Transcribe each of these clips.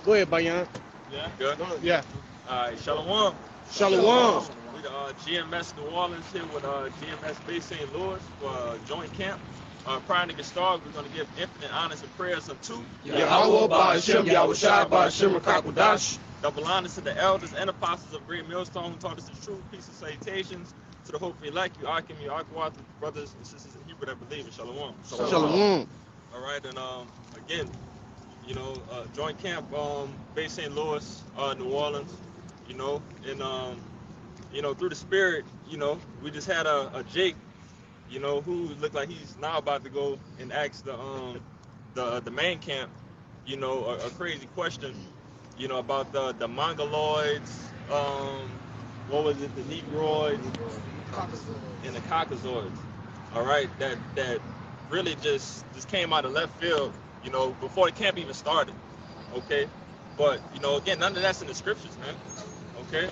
Go ahead, Bayan. Yeah, good. Yeah. All right, Shalom. Shalom. We the GMS New Orleans here with GMS Bay St. Louis for joint camp. Prior to get started, we're going to give infinite honors and prayers unto Yahweh Ba'Shem, Yahushua Ba'Shem, Rakakwadash. double honors to the elders and apostles of Great Millstone who taught us the truth, peace, and salutations. To the hopefully elect, you Akim, you Akwath, brothers and sisters in Hebrew that believe in Shalom. Shalom. All right, and again, joint camp, Bay St. Louis, New Orleans, and through the spirit, we just had a Jake, who looked like he's now about to go and ask the main camp, a crazy question, about the Mongoloids, what was it, the Negroids, and the Caucasoids. All right, that really just came out of left field, before the camp even started. Okay, but again, none of that's in the scriptures, man. Okay,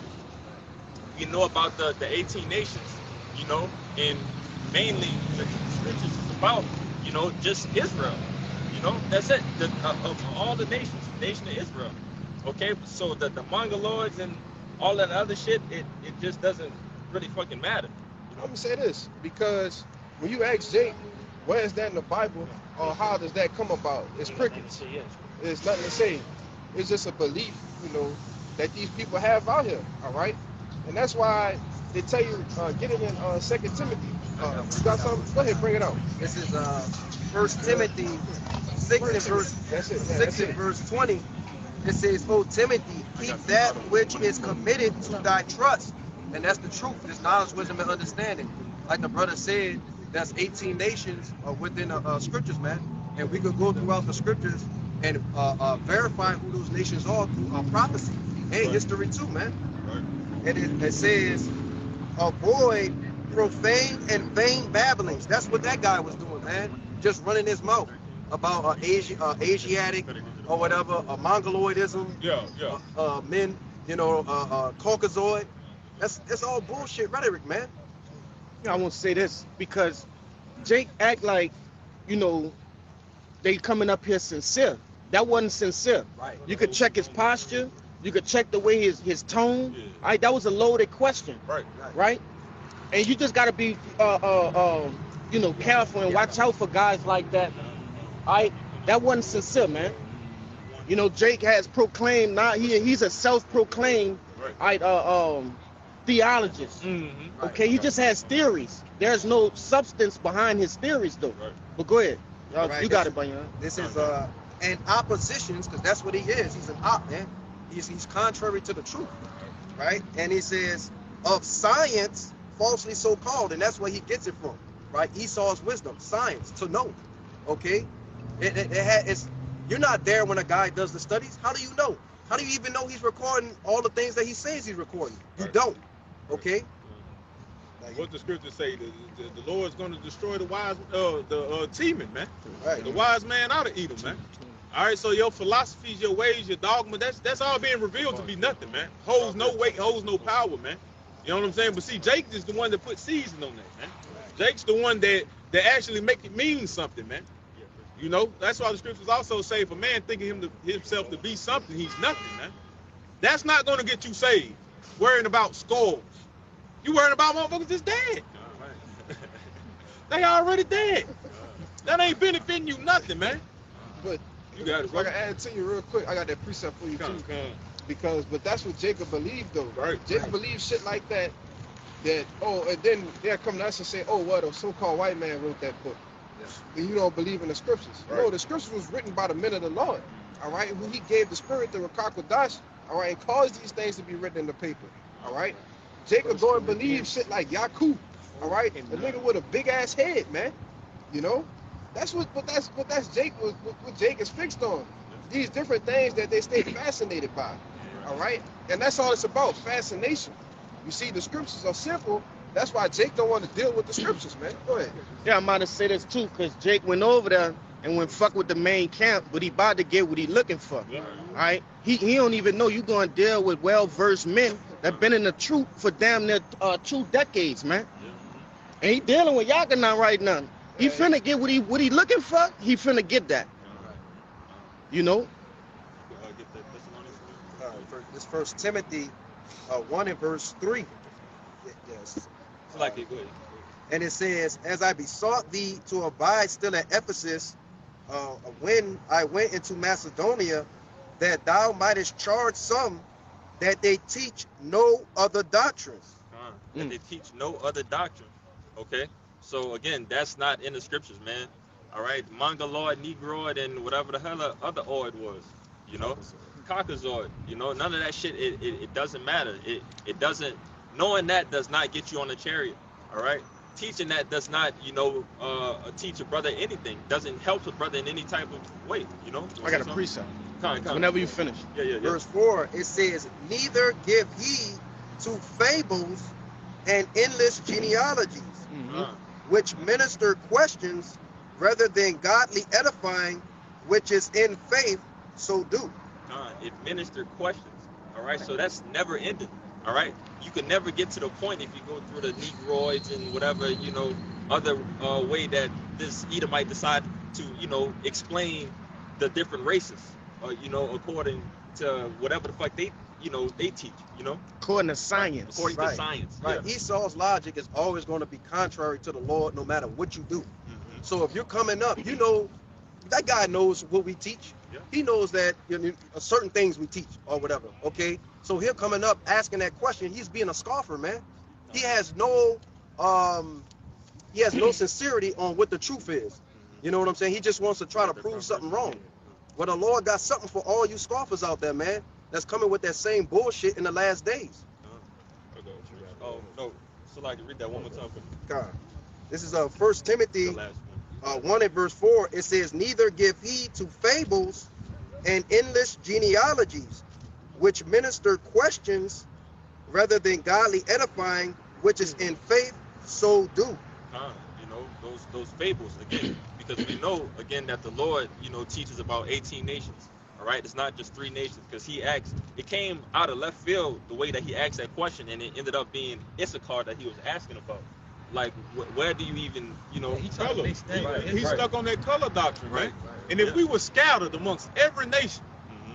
you know about the 18 nations, and mainly the scriptures is about, just Israel. That's it. Of all the nations, the nation of Israel. Okay, so the Mongoloids and all that other shit, it just doesn't really fucking matter. I'm gonna say this because when you ask Jake, where is that in the Bible, or how does that come about? It's crickets. It's nothing to say. It's just a belief, that these people have out here. All right, and that's why they tell you get it in 2 Timothy. You got something? Go ahead, bring it out. This is 1 Timothy 6 and verse That's it. 6 and verse 20. It says, "O Timothy, keep that which is committed to thy trust." And that's the truth. It's knowledge, wisdom, and understanding. Like the brother said, that's 18 nations within the scriptures, man. And we could go throughout the scriptures and verify who those nations are through prophecy and history too, man. And it says, avoid profane and vain babblings. That's what that guy was doing, man. Just running his mouth about Asiatic or whatever, Mongoloidism, men, Caucasoid. That's all bullshit rhetoric, man. I want to say this because Jake act like, they coming up here sincere. That wasn't sincere. Right. You could check his posture. You could check the way his tone. Yeah. All right, that was a loaded question. Right? And you just got to be, careful and watch out for guys like that. All right? That wasn't sincere, man. Jake has proclaimed, now he's a self-proclaimed theologist. Mm-hmm. Okay, he just has theories. There's no substance behind his theories, though. Right. But go ahead. Right, You got it, Bayan. This is and oppositions, because that's what he is. He's an op, man. He's contrary to the truth, right? And he says of science, falsely so called, and that's where he gets it from, right? Esau's wisdom, science, to know. Okay, it's you're not there when a guy does the studies. How do you know? How do you even know he's recording all the things that he says he's recording? You don't. Okay. What the scriptures say, the Lord's going to destroy the wise, teaming, man. Right. The wise man ought to eat them, man. All right, so your philosophies, your ways, your dogma, that's all being revealed to be nothing, man. Holds no weight, holds no power, man. You know what I'm saying? But see, Jake is the one that put season on that, man. Jake's the one that actually make it mean something, man. That's why the scriptures also say, if a man thinking himself to be something, he's nothing, man. That's not going to get you saved. Worrying about skulls. You worrying about motherfuckers that's dead. They already dead. That ain't benefiting you nothing, man. But You got it, I bro. can add to you real quick. I got that precept for you too. But that's what Jacob believed though. Right. Jacob believed shit like that. And then they'll come to us and say, oh, well, the so-called white man wrote that book. And you don't believe in the scriptures. Right. No, the scriptures was written by the men of the Lord. All right, who he gave the spirit to Rakakwadash, all right, and caused these things to be written in the paper. All right. Jacob go and believe shit like Yakub. All right, a nigga with a big ass head, man. That's what Jake what Jake is fixed on. These different things that they stay fascinated by. All right, and that's all it's about, fascination. You see, the scriptures are simple. That's why Jake don't want to deal with the scriptures, man. Go ahead. Yeah, I'm about to say this too, because Jake went over there and went fuck with the main camp, but he about to get what he looking for. Yeah. All right, he don't even know you going to deal with well-versed men that been in the truth for damn near 2 decades, man. And he dealing with Yaganan right now. He finna get what he looking for. He finna get that. get that Thessalonians. This First Timothy 1 and verse 3. Yes. It's like it good. And it says, as I besought thee to abide still at Ephesus, when I went into Macedonia, that thou mightest charge some that they teach no other doctrines. That they teach no other doctrine. Okay? So again, that's not in the scriptures, man. All right? Mongoloid, Negroid, and whatever the hell other oid was. You know? Caucasoid. You know? None of that shit, it doesn't matter. It doesn't, knowing that does not get you on the chariot. All right? Teaching that does not, you know, teach a brother anything. Doesn't help a brother in any type of way. You know? I got a precept. Come. Whenever you finish. Yeah. Verse 4, it says, neither give heed to fables and endless genealogies, which minister questions rather than godly edifying, which is in faith, so do. It ministered questions. All right, so that's never ending. All right, you can never get to the point if you go through the Negroids and whatever, you know, other way that this Edomite decide to, you know, explain the different races, you know, according to whatever the fuck they, you know, they teach, you know, According to science. according to science. Right. Yeah. Esau's logic is always going to be contrary to the Lord no matter what you do. So if you're coming up, you know, that guy knows what we teach. Yeah. He knows that, you know, certain things we teach or whatever, okay? So him coming up asking that question, he's being a scoffer, man. He has no sincerity on what the truth is. You know what I'm saying? He just wants to try to prove something wrong. Well, the Lord got something for all you scoffers out there, man, that's coming with that same bullshit in the last days. Oh no, so like read that one more time for me. God. This is 1 Timothy The last one. 1 and verse 4. It says, neither give heed to fables and endless genealogies, which minister questions rather than godly edifying, which is in faith, so do. You know, those fables again, because we know again that the Lord, you know, teaches about 18 nations. All right, it's not just 3 nations, because he asked, it came out of left field the way that he asked that question, and it ended up being Issachar that he was asking about. Like, where do you even, you know, Color. Right. He's stuck on that color doctrine, Right. right? And if we were scattered amongst every nation,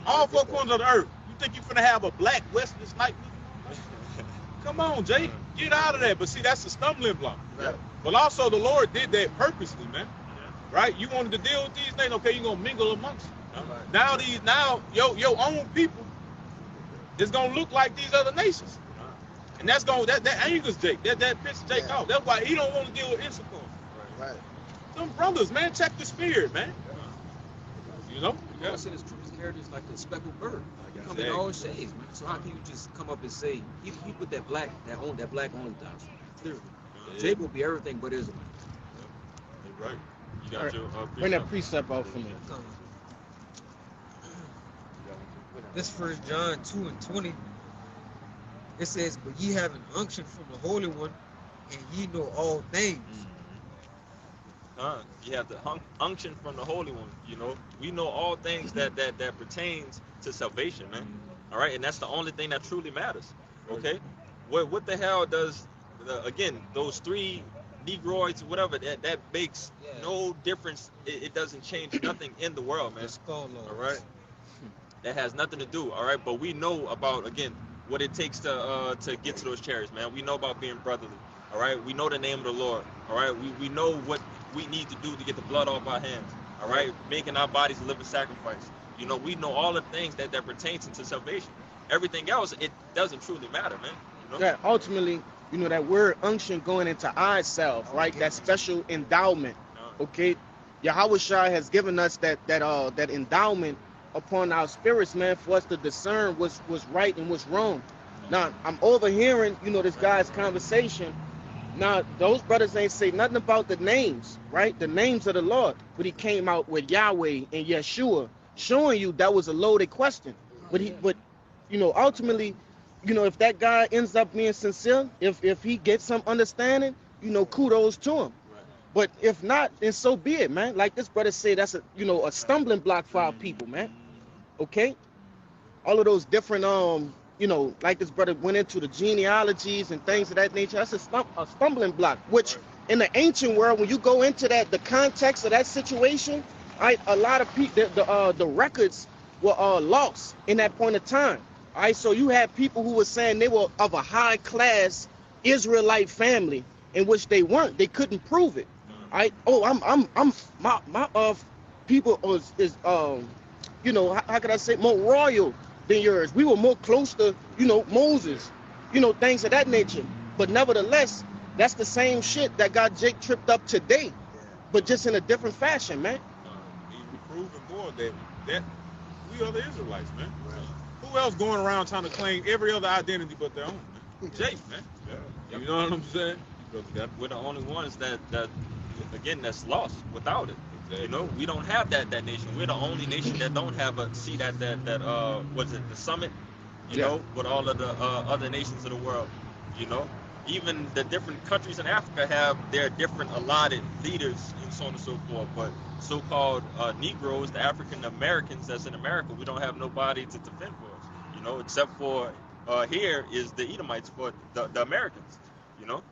all 4 corners of the earth, you think you're gonna have a black Wesley Snipes? Come on, Jake, get out of that. But see, that's a stumbling block. Right. But also, the Lord did that purposely, man. Right? You wanted to deal with these nations, okay? You're gonna mingle amongst them. Now your own people is gonna look like these other nations, and that's gonna that angers Jake. That pisses Jake off. That's why he don't want to deal with Issachar. Right. Them brothers, man, check the spirit, man. You know? You gotta say this truth. His character is like a speckled bird. He come in all shades, man. So how can you just come up and say he put that black only doctrine? Clearly, Jake will be everything but Israel. Right. You got All right. your Bring that precept out for me. This 1 John 2 and 20. It says, but ye have an unction from the Holy One, and ye know all things. You have the unction from the Holy One. You know, we know all things that pertains to salvation, man. All right, and that's the only thing that truly matters. Okay, what the hell does again those 3 Negroids, whatever that makes no difference. It doesn't change nothing in the world, man. All right, that has nothing to do. All right, but we know about again what it takes to get to those chariots, man. We know about being brotherly. All right, we know the name of the Lord. All right, we know what we need to do to get the blood off our hands. All right, making our bodies a living sacrifice. You know, we know all the things that pertains into salvation. Everything else, it doesn't truly matter, man. You know? Yeah, ultimately, you know, that word unction going into ourselves, right? That special endowment. Okay, Yahweh Shai has given us that endowment upon our spirits, man, for us to discern what's right and what's wrong. Now, I'm overhearing, you know, this guy's conversation. Now, those brothers ain't say nothing about the names, right? The names of the Lord. But he came out with Yahweh and Yeshua, showing you that was a loaded question. But you know, ultimately, you know, if that guy ends up being sincere, if he gets some understanding, you know, kudos to him. But if not, then so be it, man. Like this brother said, that's a stumbling block for our people, man. Okay? All of those different you know, like this brother went into the genealogies and things of that nature. That's a stumbling block, which in the ancient world, when you go into that, the context of that situation, right, a lot of people, the records were lost in that point of time. All right, so you had people who were saying they were of a high class Israelite family, in which they weren't. They couldn't prove it. All right. Oh, I'm my people is you know, how could I say, more royal than yours. We were more close to, you know, Moses, you know, things of that nature. But nevertheless, that's the same shit that got Jake tripped up today, but just in a different fashion, man. Even proving more that we are the Israelites, man. Who else going around trying to claim every other identity but their own, man? Jake, man. Yeah. You know what I'm saying? Because we're the only ones that again, that's lost without it. You know, we don't have that nation. We're the only nation that don't have a seat at that was it the summit? You know, with all of the other nations of the world. You know, even the different countries in Africa have their different allotted leaders and so on and so forth. But so-called Negroes, the African Americans that's in America, we don't have nobody to defend for us. You know, except for here is the Edomites for the Americans. You know.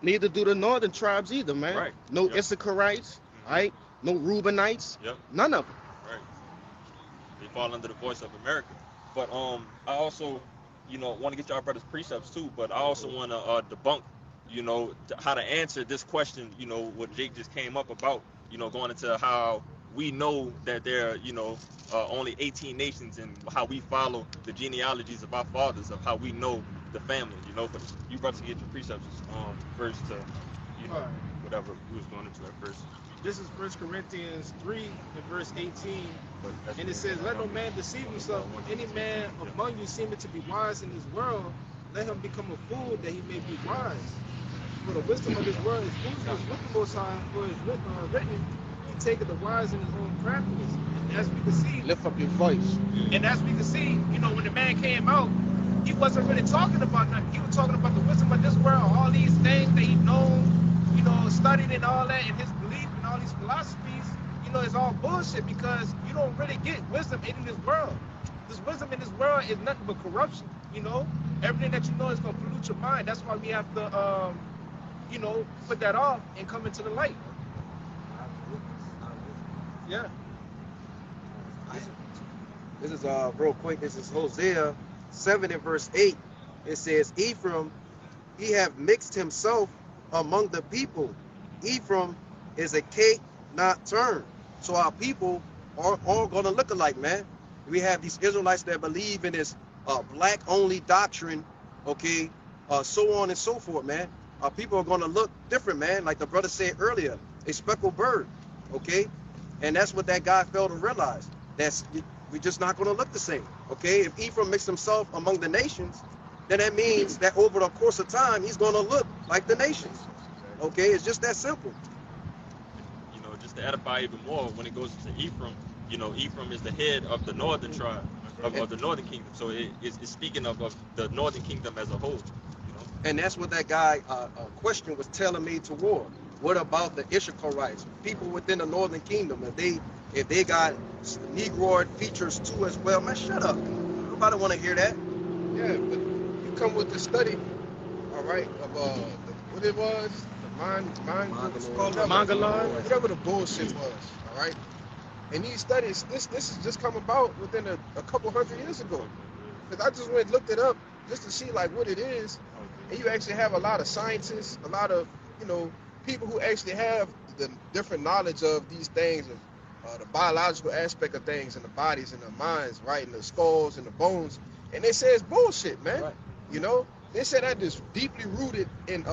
Neither do the northern tribes either, man. Right. No Yep. Issacharites, right? No Reubenites. Yep. None of them. Right. They fall under the voice of America. But I also, you know, want to get y'all brothers precepts too. But I also want to debunk, you know, how to answer this question. You know, what Jake just came up about. You know, going into how we know that there are, you know, only 18 nations, and how we follow the genealogies of our fathers, of how we know the family. You know, but you brothers can get your precepts first to, you know, whatever we was going into at first. This is 1 Corinthians 3 and verse 18. But that's And it says, let no man deceive himself. If any man among you seemeth to be wise in this world, let him become a fool that he may be wise. For the wisdom of this world is foolishness with the Most High, for it is written, he taketh the wise in his own craftiness. And as we can see, Lift up your voice. and as we can see, you know, when the man came out, he wasn't really talking about nothing. He was talking about the wisdom of this world, all these things that he known, you know, studied and all that, and his belief and all these philosophies, you know, it's all bullshit, because you don't really get wisdom in this world. This wisdom in this world is nothing but corruption, you know. Everything that you know is going to pollute your mind. That's why we have to, you know, put that off and come into the light. Yeah. This is real quick. This is Hosea 7 and verse 8. It says, Ephraim, he have mixed himself among the people. Ephraim is a cake not turned. So our people are all gonna look alike, man. We have these Israelites that believe in this black only doctrine, okay, so on and so forth, man. Our people are gonna look different, man. Like the brother said earlier, a speckled bird, okay? And that's what that guy failed to realize. We're just not gonna look the same, okay? If Ephraim mixed himself among the nations, then that means that over the course of time, he's gonna look like the nations, okay? It's just that simple. You know, just to edify even more, when it goes to Ephraim, you know, Ephraim is the head of the northern tribe, of the northern kingdom. So it's speaking of the northern kingdom as a whole. You know? And that's what that guy question was telling me toward. What about the Issacharites, people within the northern kingdom? If they got Negroid features too as well, man, shut up. Nobody want to hear that. Yeah, but you come with the study, all right, of what it was, the Mongoloid. whatever the bullshit was, all right. And these studies, this has just come about within a couple hundred years ago. Because I just went and looked it up just to see like what it is, and you actually have a lot of scientists, a lot of, you know, people who actually have the different knowledge of these things, of the biological aspect of things in the bodies and the minds, right, and the skulls and the bones, and they say it's bullshit, man. Right. You know, they say that is deeply rooted in,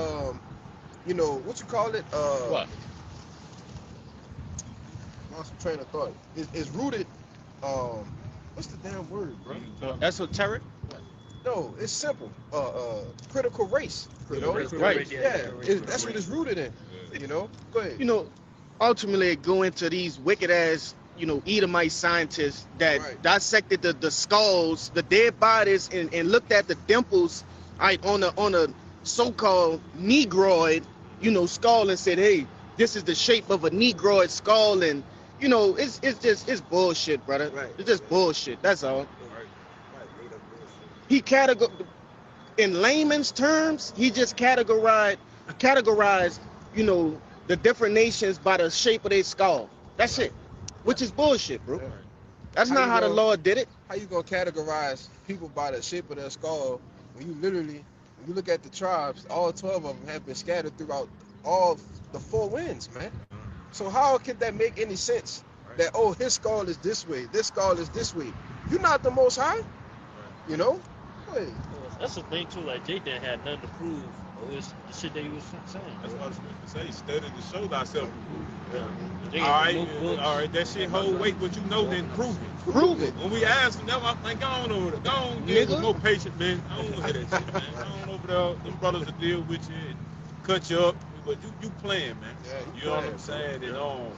you know, what you call it? What? Lost train of thought. It's rooted. What's the damn word, bro? Esoteric. No, it's simple. Critical race. You know, Right. yeah, that's what it's rooted in. You know, go ahead. You know, ultimately go into these wicked ass, you know, Edomite scientists that Right. dissected the skulls, the dead bodies, and looked at the dimples, right, on a so-called Negroid, you know, skull, and said, hey, this is the shape of a Negroid skull, and you know, it's bullshit, brother. Right. It's just bullshit. That's all. He in layman's terms, he just categorized, you know, the different nations by the shape of their skull. That's it, which is bullshit, bro. That's How not you how the gonna- Lord did it. How you gonna categorize people by the shape of their skull when you literally, when you look at the tribes, all 12 of them have been scattered throughout all the 4 winds, man. So how could that make any sense? That, oh, his skull is this way, this skull is this way. You're not the Most High, you know? Hey, That's the thing too. Like Jake didn't have nothing to prove. It was the shit that he was saying. That's what I was going to say. Study to show thyself. Jake All right, no books. all right. That shit hold weight. What you know, then prove it. Prove it. When we ask them, I'm like, go on over there. Go on, get Nigga. more patient, man. I don't want to hear that shit, man. Go on over there. Them brothers will deal with you and cut you up. But you playing, man. yeah, You know what I'm saying? And, you know,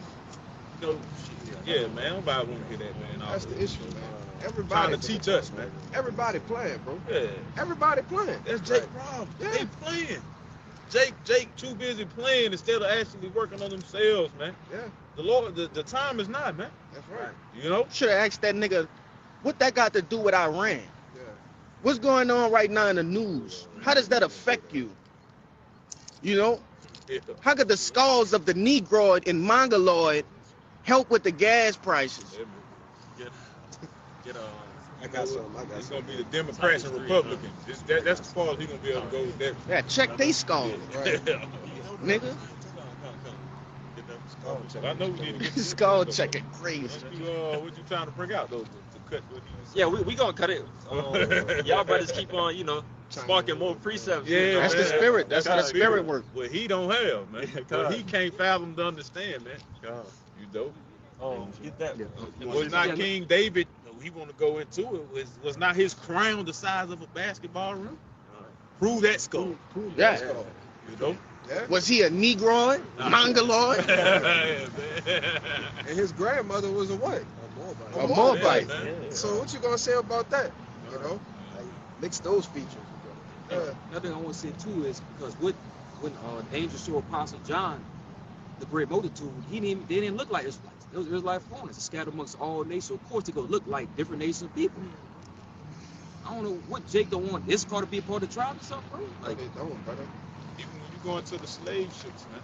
yeah, man. Nobody want to hear that, man. That's the issue, man. Trying Everybody to teach us, man. Everybody playing, bro. Yeah. Everybody playing. That's Jake's problem. Yeah. They playing. Jake too busy playing instead of actually working on themselves, man. Yeah, The Lord, the time is not, man. that's right. You know? Should have asked that nigga, what that got to do with Iran? Yeah. What's going on right now in the news? How does that affect you? You know? How could the skulls of the Negroid and Mongoloid help with the gas prices? Get I got some. I got It's some. gonna be the Democrats and Republicans. That's as far as he's gonna be able to go with that. Yeah, check they skulls, Right. nigga. I know we need to get Skull checking crazy. What you trying to bring out though to cut what he Yeah, we gonna cut it. Y'all brothers keep on, sparking more precepts. Yeah, That's the man. spirit. That's how the God's spirit works. What he don't have, man. What he can't fathom to understand, man. You know? Get that. Was not King David, he want to go into it, was not his crown the size of a basketball rim? Prove that skull. Prove Yeah. that skull. You know? Yeah. Was he a Negroid? Mongoloid? Yeah, man. And his grandmother was a what? A Moabite. Yeah, man. So what you gonna say about that? You know, like, mix those features. Yeah. Another thing I want to say too is because when the angel showed Apostle John the great multitude, they didn't look like Israelites. It was Israelite foreigners scattered amongst all nations. So of course they gonna look like different nations of people. I don't know what Jake don't want this car to be a part of the tribe or something, bro. Like they don't, brother. Even when you go into the slave ships, man,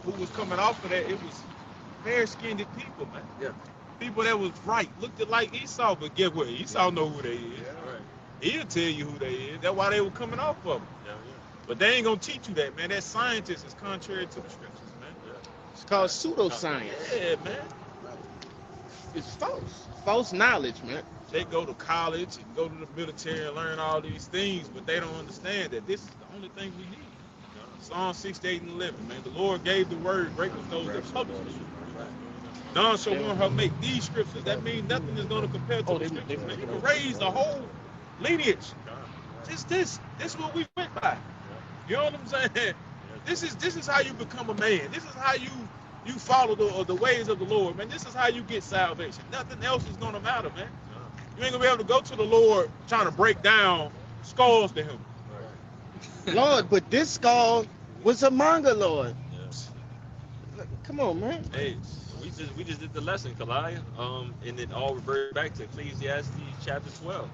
who was coming off of that, it was fair-skinned people, man. Yeah. People that was bright, looked like Esau, but guess what? Esau know who they is. Yeah. Right. He'll tell you who they is. That's why they were coming off of them. But they ain't gonna teach you that, man. That scientist is contrary to the scriptures, man. It's called pseudoscience. Yeah, man. It's false. False knowledge, man. They go to college and go to the military and learn all these things, but they don't understand that this is the only thing we need. Psalm 68 and 11, man. The Lord gave the word, great was those that published it. None shall want her make these scriptures. That means nothing is going to compare to the scriptures, man. You can raise the whole lineage. Just this is what we went by. You know what I'm saying? This is how you become a man. This is how you follow the ways of the Lord, man. This is how you get salvation. Nothing else is going to matter, man. You ain't going to be able to go to the Lord trying to break down skulls to him. Lord, but this skull was a Mongoloid. Come on, man. Hey, we just did the lesson, Kalaya. And it all reverted back to Ecclesiastes chapter 12.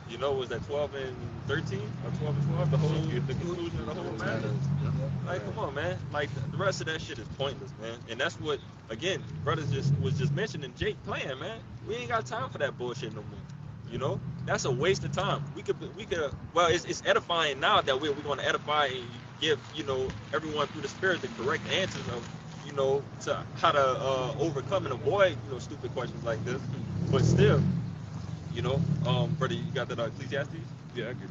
You know, was that 12 and 13 or 12 and 12? The conclusion of the whole matter. Like, come on, man. Like the rest of that shit is pointless, man. And that's what, again, brothers was just mentioning Jake playing, man. We ain't got time for that bullshit no more. You know, that's a waste of time. We could. Well, it's edifying now that we're going to edify and give, everyone through the Spirit the correct answers of, to how to overcome and avoid, stupid questions like this. But still, brother, you got that Ecclesiastes? Yeah, I get it.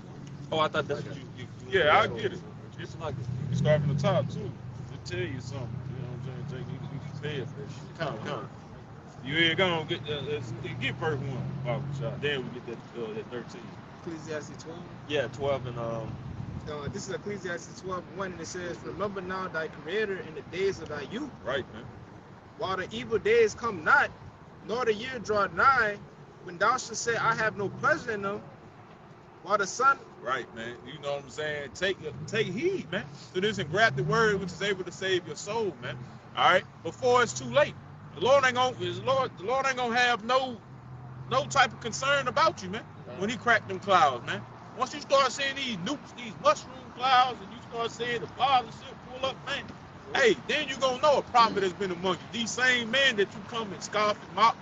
Oh, I thought that's what you Yeah, I get it. It's like it. You can start from the top, too. It'll tell you something. You know what I'm saying? You can pay it for that shit. Come. You ain't gonna get verse 1, Bible shot. Then we get that 13. Ecclesiastes 12. Yeah, 12 and This is Ecclesiastes 12:1, and it says, "Remember now thy Creator in the days of thy youth, Right, man. while the evil days come not, nor the year draw nigh, when thou shalt say, I have no pleasure in them, while the sun." Right, man. You know what I'm saying? Take heed, man, to this engrafted word which is able to save your soul, man. All right, before it's too late. The Lord ain't gonna have no type of concern about you, man. When He cracked them clouds, man. Once you start seeing these nukes, these mushroom clouds, and you start seeing the clouds and shit pull up, man. Hey, then you gonna know a prophet has been among you. These same men that you come and scoff and mock,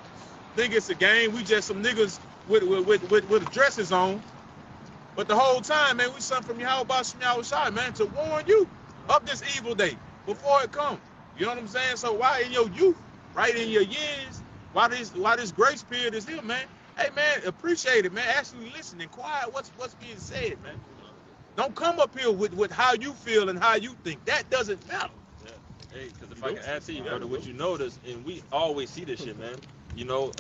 think it's a game. We just some niggas with dresses on. But the whole time, man, we something from Yahweh Bashim Yahushai, man, to warn you of this evil day before it comes. You know what I'm saying? So why in your youth, right in your years, why this grace period is here, man? Hey, man, appreciate it, man. Actually listen and quiet what's being said, man. Don't come up here with how you feel and how you think. That doesn't matter. Yeah. Hey, because if I can add to you, brother, what you notice, and we always see this shit, man. You know,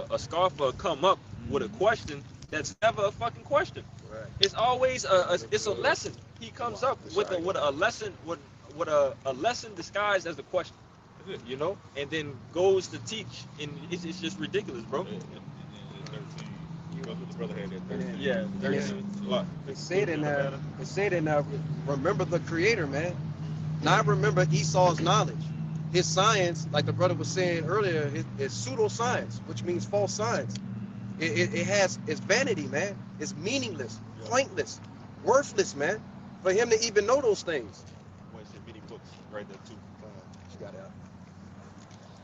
a scoffer come up with a question that's never a fucking question. Right. It's always it's a lesson. He comes up with a lesson with a lesson disguised as a question. You know, and then goes to teach, and it's just ridiculous, bro. Yeah, It said in remember the Creator, man. Not remember Esau's knowledge. His science, like the brother was saying earlier, is pseudoscience, which means false science. It's vanity, man. It's meaningless, pointless, worthless, man. For him to even know those things. Many books right there too. She got it out.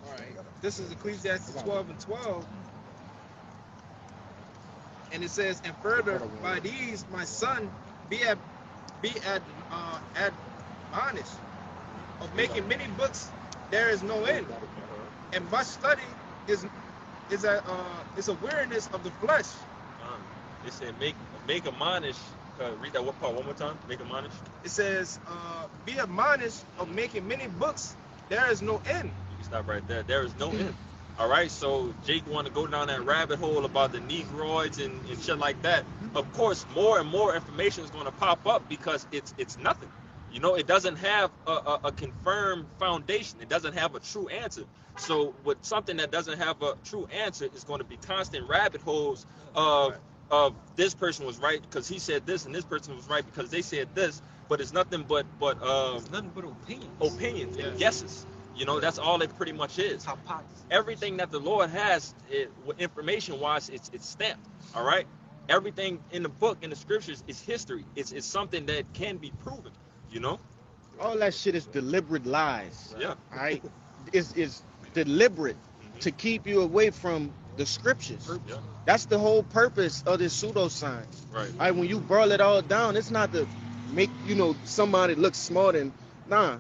All right. This is Ecclesiastes 12:12. And it says, and further, by these, my son, be admonished. Of making many books, there is no end. And much study is a weariness of the flesh. It said make admonish. Read that part one more time. Make admonish. It says, be admonished of making many books, there is no end. You can stop right there. There is no end. All right, so Jake want to go down that rabbit hole about the Negroids and shit like that. Of course, more and more information is going to pop up because it's nothing. You know, it doesn't have a confirmed foundation. It doesn't have a true answer. So with something that doesn't have a true answer, it's going to be constant rabbit holes of this person was right because he said this, and this person was right because they said this. But it's nothing but It's nothing but opinions and guesses. You know, that's all it pretty much is. Everything that the Lord has, information-wise, it's stamped. All right. Everything in the book, in the scriptures, is history. It's something that can be proven. You know, all that shit is deliberate lies. Yeah. All right. It's deliberate to keep you away from the scriptures. Yeah. That's the whole purpose of this pseudoscience. Right. All right. When you boil it all down, it's not to make somebody look smart and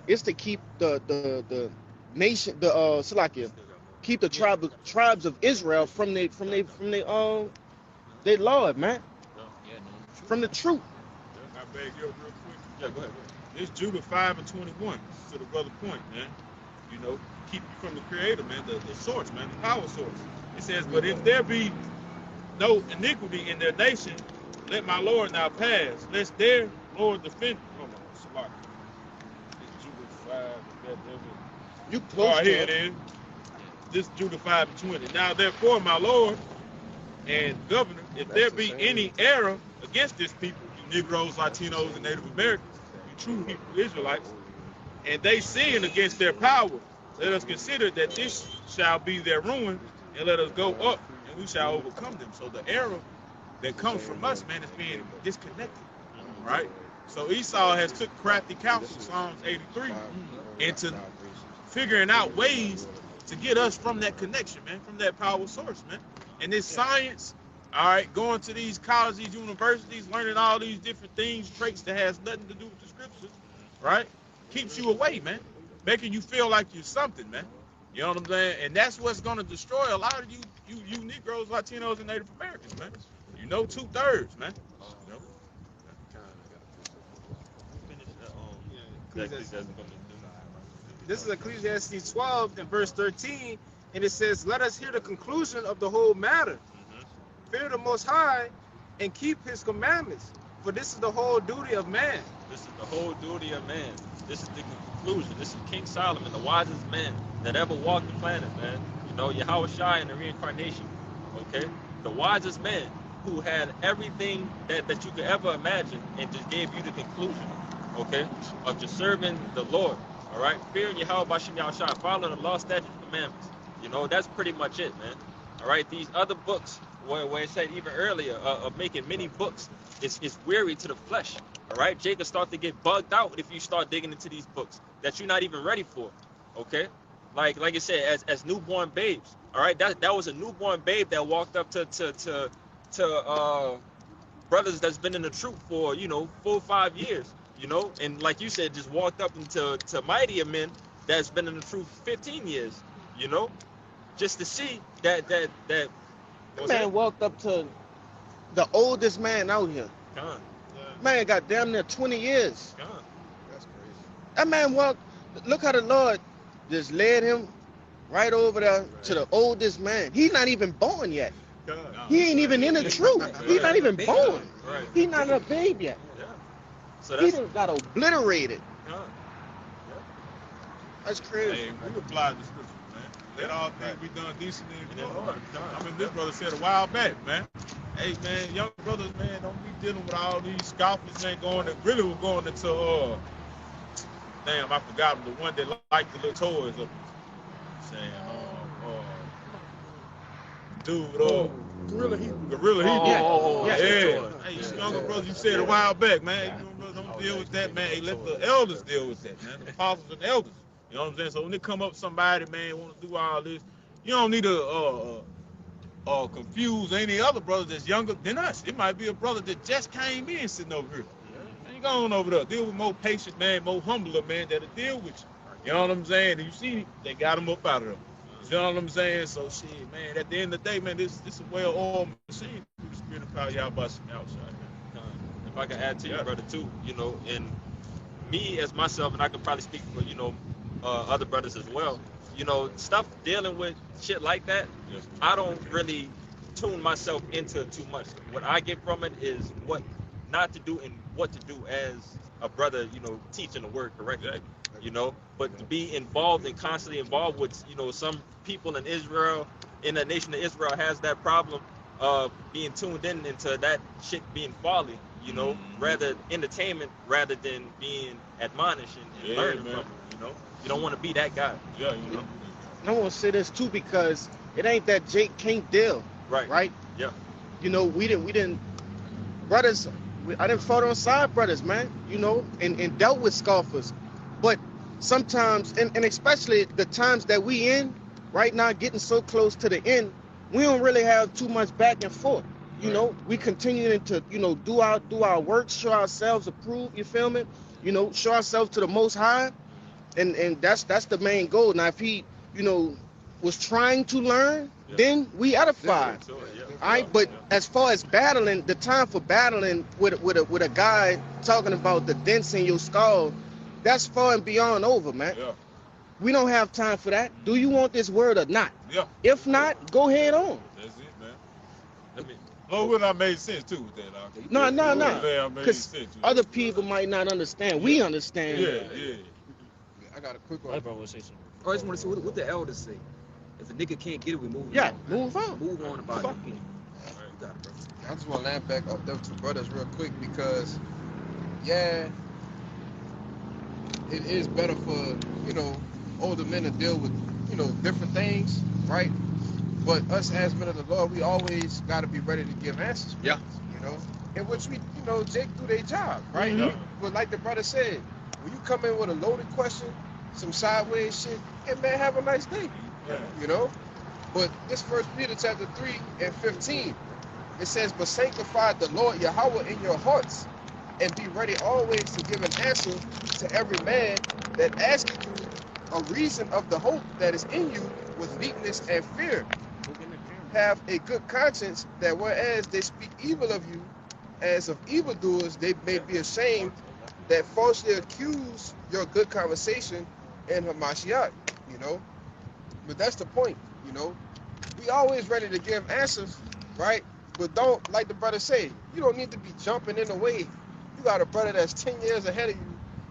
it's to keep the nation, Salakia, keep the tribes of Israel from their Lord, man. From the truth. I beg you real quick. Yeah, go ahead. It's Judah 5:21 to the brother point, man. You know, keep you from the Creator, man, the source, man, the power source. It says, but if there be no iniquity in their nation, let my Lord now pass, lest their Lord defend. Hold on, Salaki. It's Judah 5. You close. All right, here it is. This is Judah 5:20. Now therefore, my Lord and Governor, if there be any error against this people, you Negroes, Latinos, and Native Americans, you true Hebrew Israelites, and they sin against their power, let us consider that this shall be their ruin, and let us go up, and we shall overcome them. So the error that comes from us, man, is being disconnected, right? So Esau has took crafty counsel, Psalms 83, into figuring out ways to get us from that connection, man, from that power source, man. And this science, all right, going to these colleges, universities, learning all these different things, traits that has nothing to do with the scriptures, right? Keeps you away, man. Making you feel like you're something, man. You know what I'm saying? And that's what's going to destroy a lot of you Negroes, Latinos, and Native Americans, man. You know, 2/3, man. You know? This is Ecclesiastes 12 and verse 13, and it says, let us hear the conclusion of the whole matter. Fear the Most High and keep his commandments, for this is the whole duty of man. This is the whole duty of man. This is the conclusion. This is King Solomon, the wisest man that ever walked the planet, man. You know, Yahweh Shai and the reincarnation, okay? The wisest man who had everything that you could ever imagine and just gave you the conclusion, okay, of just serving the Lord, all right? Fearing Yahweh Bashim Yahushua, following the law, statutes, commandments. You know, that's pretty much it, man. All right, these other books, where it said even earlier, of making many books, it's weary to the flesh, all right? Jacob start to get bugged out if you start digging into these books that you're not even ready for, okay? like you said, as newborn babes. All right, that was a newborn babe that walked up to brothers that's been in the truth for 4 or 5 years, and like you said, just walked up into mightier men that's been in the truth 15 years, just to see that Man walked up to the oldest man out here. Con, Man got damn near 20 years. con, That's crazy. That man walked. Look how the Lord just led him right over there to the oldest man. He's not even born yet. con. He ain't even in the truth. He's not even born. Right. He's not a babe yet. Yeah. So He that's done got obliterated. con. That's crazy. Hey, we apply the scripture, man. Let all things be done decently and in order. Con. I mean, this brother said a while back, man. Hey, man, young brothers, man, don't be dealing with all these scoffers, man, really was going into, damn, I forgot him, the one that liked the little toys up. Saying, dude, Gorilla Hebrew. Gorilla Hebrew. yeah. Hey, you younger brothers, you said a while back, man. You know, don't deal with that, man. Hey, let the elders deal with that, man. The apostles and elders. You know what I'm saying? So when they come up somebody, man, want to do all this, you don't need to confuse any other brother that's younger than us. It might be a brother that just came in sitting over here. Man, you go on over there. Deal with more patient, man, more humbler, man, that'll deal with you. You know what I'm saying? And you see, they got him up out of there. You know what I'm saying? So shit, man, at the end of the day, man, this is a well-oiled machine through the spirit of power, y'all bust me outside, man. If I can add to your brother too, and me as myself, and I can probably speak for other brothers as well. Stuff dealing with shit like that, Yes. I don't really tune myself into too much. What I get from it is what not to do and what to do as a brother, teaching the word correctly. But to be involved and constantly involved with, some people in Israel, in the nation of Israel, has that problem of being tuned in into that shit being folly, rather entertainment rather than being admonished and learning man. from it, You don't want to be that guy. Yeah, I want to say this too because it ain't that Jake can't deal, right? Yeah. We didn't, brothers. I didn't fought on side brothers, man. And dealt with scoffers, but sometimes, and especially the times that we in right now, getting so close to the end, we don't really have too much back and forth. We continuing to do our work, show ourselves approved. You feel me? Show ourselves to the Most High, and that's the main goal. Now, if he was trying to learn, then we edify. Sure, yeah. All right, but as far as battling, the time for battling with a guy talking about the dents in your skull, that's far and beyond over, man. Yeah. We don't have time for that. Do you want this word or not? Yeah. If not, go head on. That's it, man. Let me, Well, would I made sense too with that, No. Yeah, I made Because sense with other that. people might not understand. We understand. Yeah. I got a quick My one. brother will say something. I just want to see what the elders say. If a nigga can't get it, we move. Yeah, on. move on. Move on about Fuck it. it. You got it, bro. I just want to land back off them two brothers real quick because, yeah, it is better for, older men to deal with, different things, right? But us as men of the Lord, we always got to be ready to give answers. Yeah. In which we, Jake do their job, right? Mhm. But like the brother said, when you come in with a loaded question, some sideways shit, hey man, have a nice day. Yeah. But this 1 Peter chapter 3 and 15, it says, but sanctify the Lord Yahweh in your hearts, and be ready always to give an answer to every man that asketh you a reason of the hope that is in you with meekness and fear. Have a good conscience, that whereas they speak evil of you as of evildoers, they may be ashamed that falsely accuse your good conversation in Hamashiach, But that's the point, We always ready to give answers, right? But don't, like the brother say, you don't need to be jumping in the way. You got a brother that's 10 years ahead of you,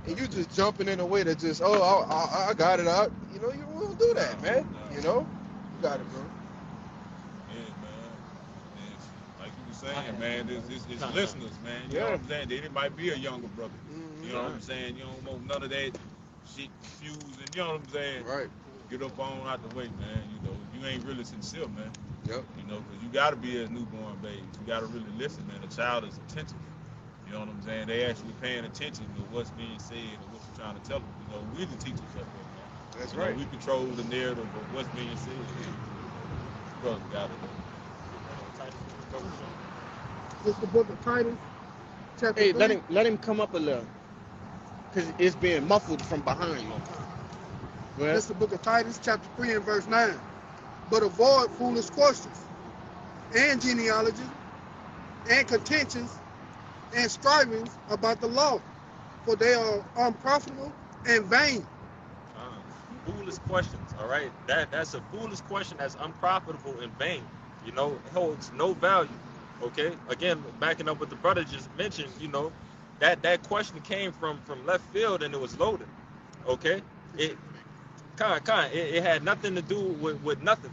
and you just jumping in a way that just, I got it out. You won't do that, man. You got it, bro. Yeah, man. And like you were saying, man, it's listeners, man. You know what I'm saying? They might be a younger brother. You know what I'm saying? You don't want none of that shit confused, and you know what I'm saying? Right. Get up on out the way, man. You ain't really sincere, man. Yep. Because you got to be a newborn baby. You got to really listen, man. A child is attentive. You know what I'm saying? They actually paying attention to what's being said or what you're trying to tell them. We the teachers up there, man. That's You know, right. we control the narrative of what's being said. Brother, got it. This is the book of Titus, chapter Hey, 3. let him come up a little, cause it's being muffled from behind you. Go ahead. This is the book of Titus, chapter 3 and verse 9. But avoid foolish questions, and genealogy, and contentions, and strivings about the law, for they are unprofitable and vain. Foolish questions, all right? That's a foolish question that's unprofitable and vain. You know, it holds no value. Okay? Again, backing up what the brother just mentioned, you know, that question came from left field and it was loaded. Okay? It had nothing to do with nothing.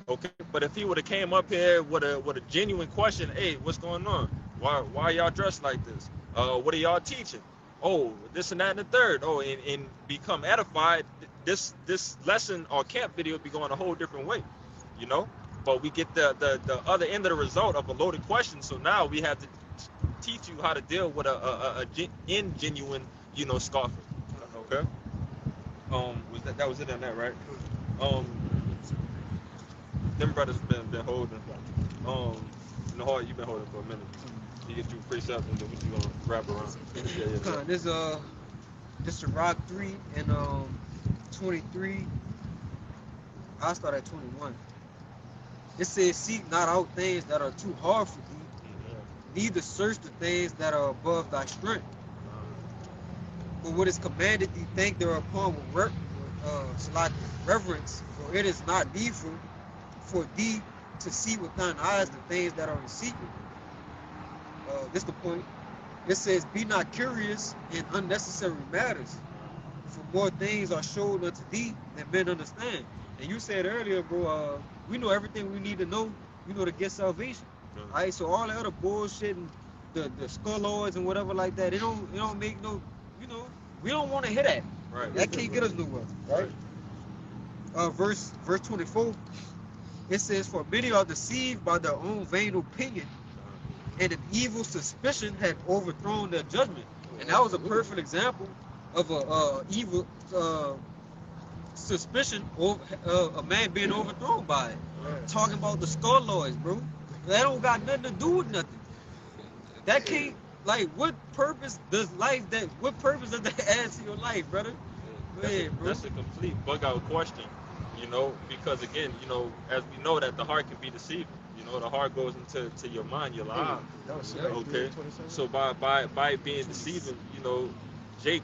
Okay? But if he would have came up here with a genuine question, hey, what's going on? Why y'all dressed like this? What are y'all teaching? Oh, this and that and the third. Oh, and become edified, this lesson or camp video be going a whole different way, you know? But we get the other end of the result of a loaded question, so now we have to teach you how to deal with a ingenuine, you know, scoffer. Okay? Was that was it on that, right? Them brothers been holding. In the heart, you've been holding for a minute. You get through precept and then what you gonna wrap around? Yeah. This is Rock 3 and 23. I'll start at 21. It says, seek not out things that are too hard for thee, neither search the things that are above thy strength. But what is commanded thee, think thereupon with reverence, for it is not needful for thee to see with thine eyes the things that are in secret. This is the point. It says, be not curious in unnecessary matters, for more things are showed unto thee than men understand. And you said earlier, bro, we know everything we need to know, you know, to get salvation. All right, so all the other bullshit and the scolloids and whatever like that, it don't make no, you know, we don't want to hear that. Right. That can't get us nowhere. Right. Verse 24, it says, for many are deceived by their own vain opinion, and an evil suspicion had overthrown their judgment. And that was a perfect example of a evil suspicion of a man being overthrown by it. Right. Talking about the scolloids, bro. That don't got nothing to do with nothing. That can't, like, what purpose does that add to your life, brother? Go ahead, bro. That's a complete bug out question, you know, because again, you know, as we know that the heart can be deceiving. You know, the heart goes into your mind, your life. Okay. So by being deceiving, you know, Jake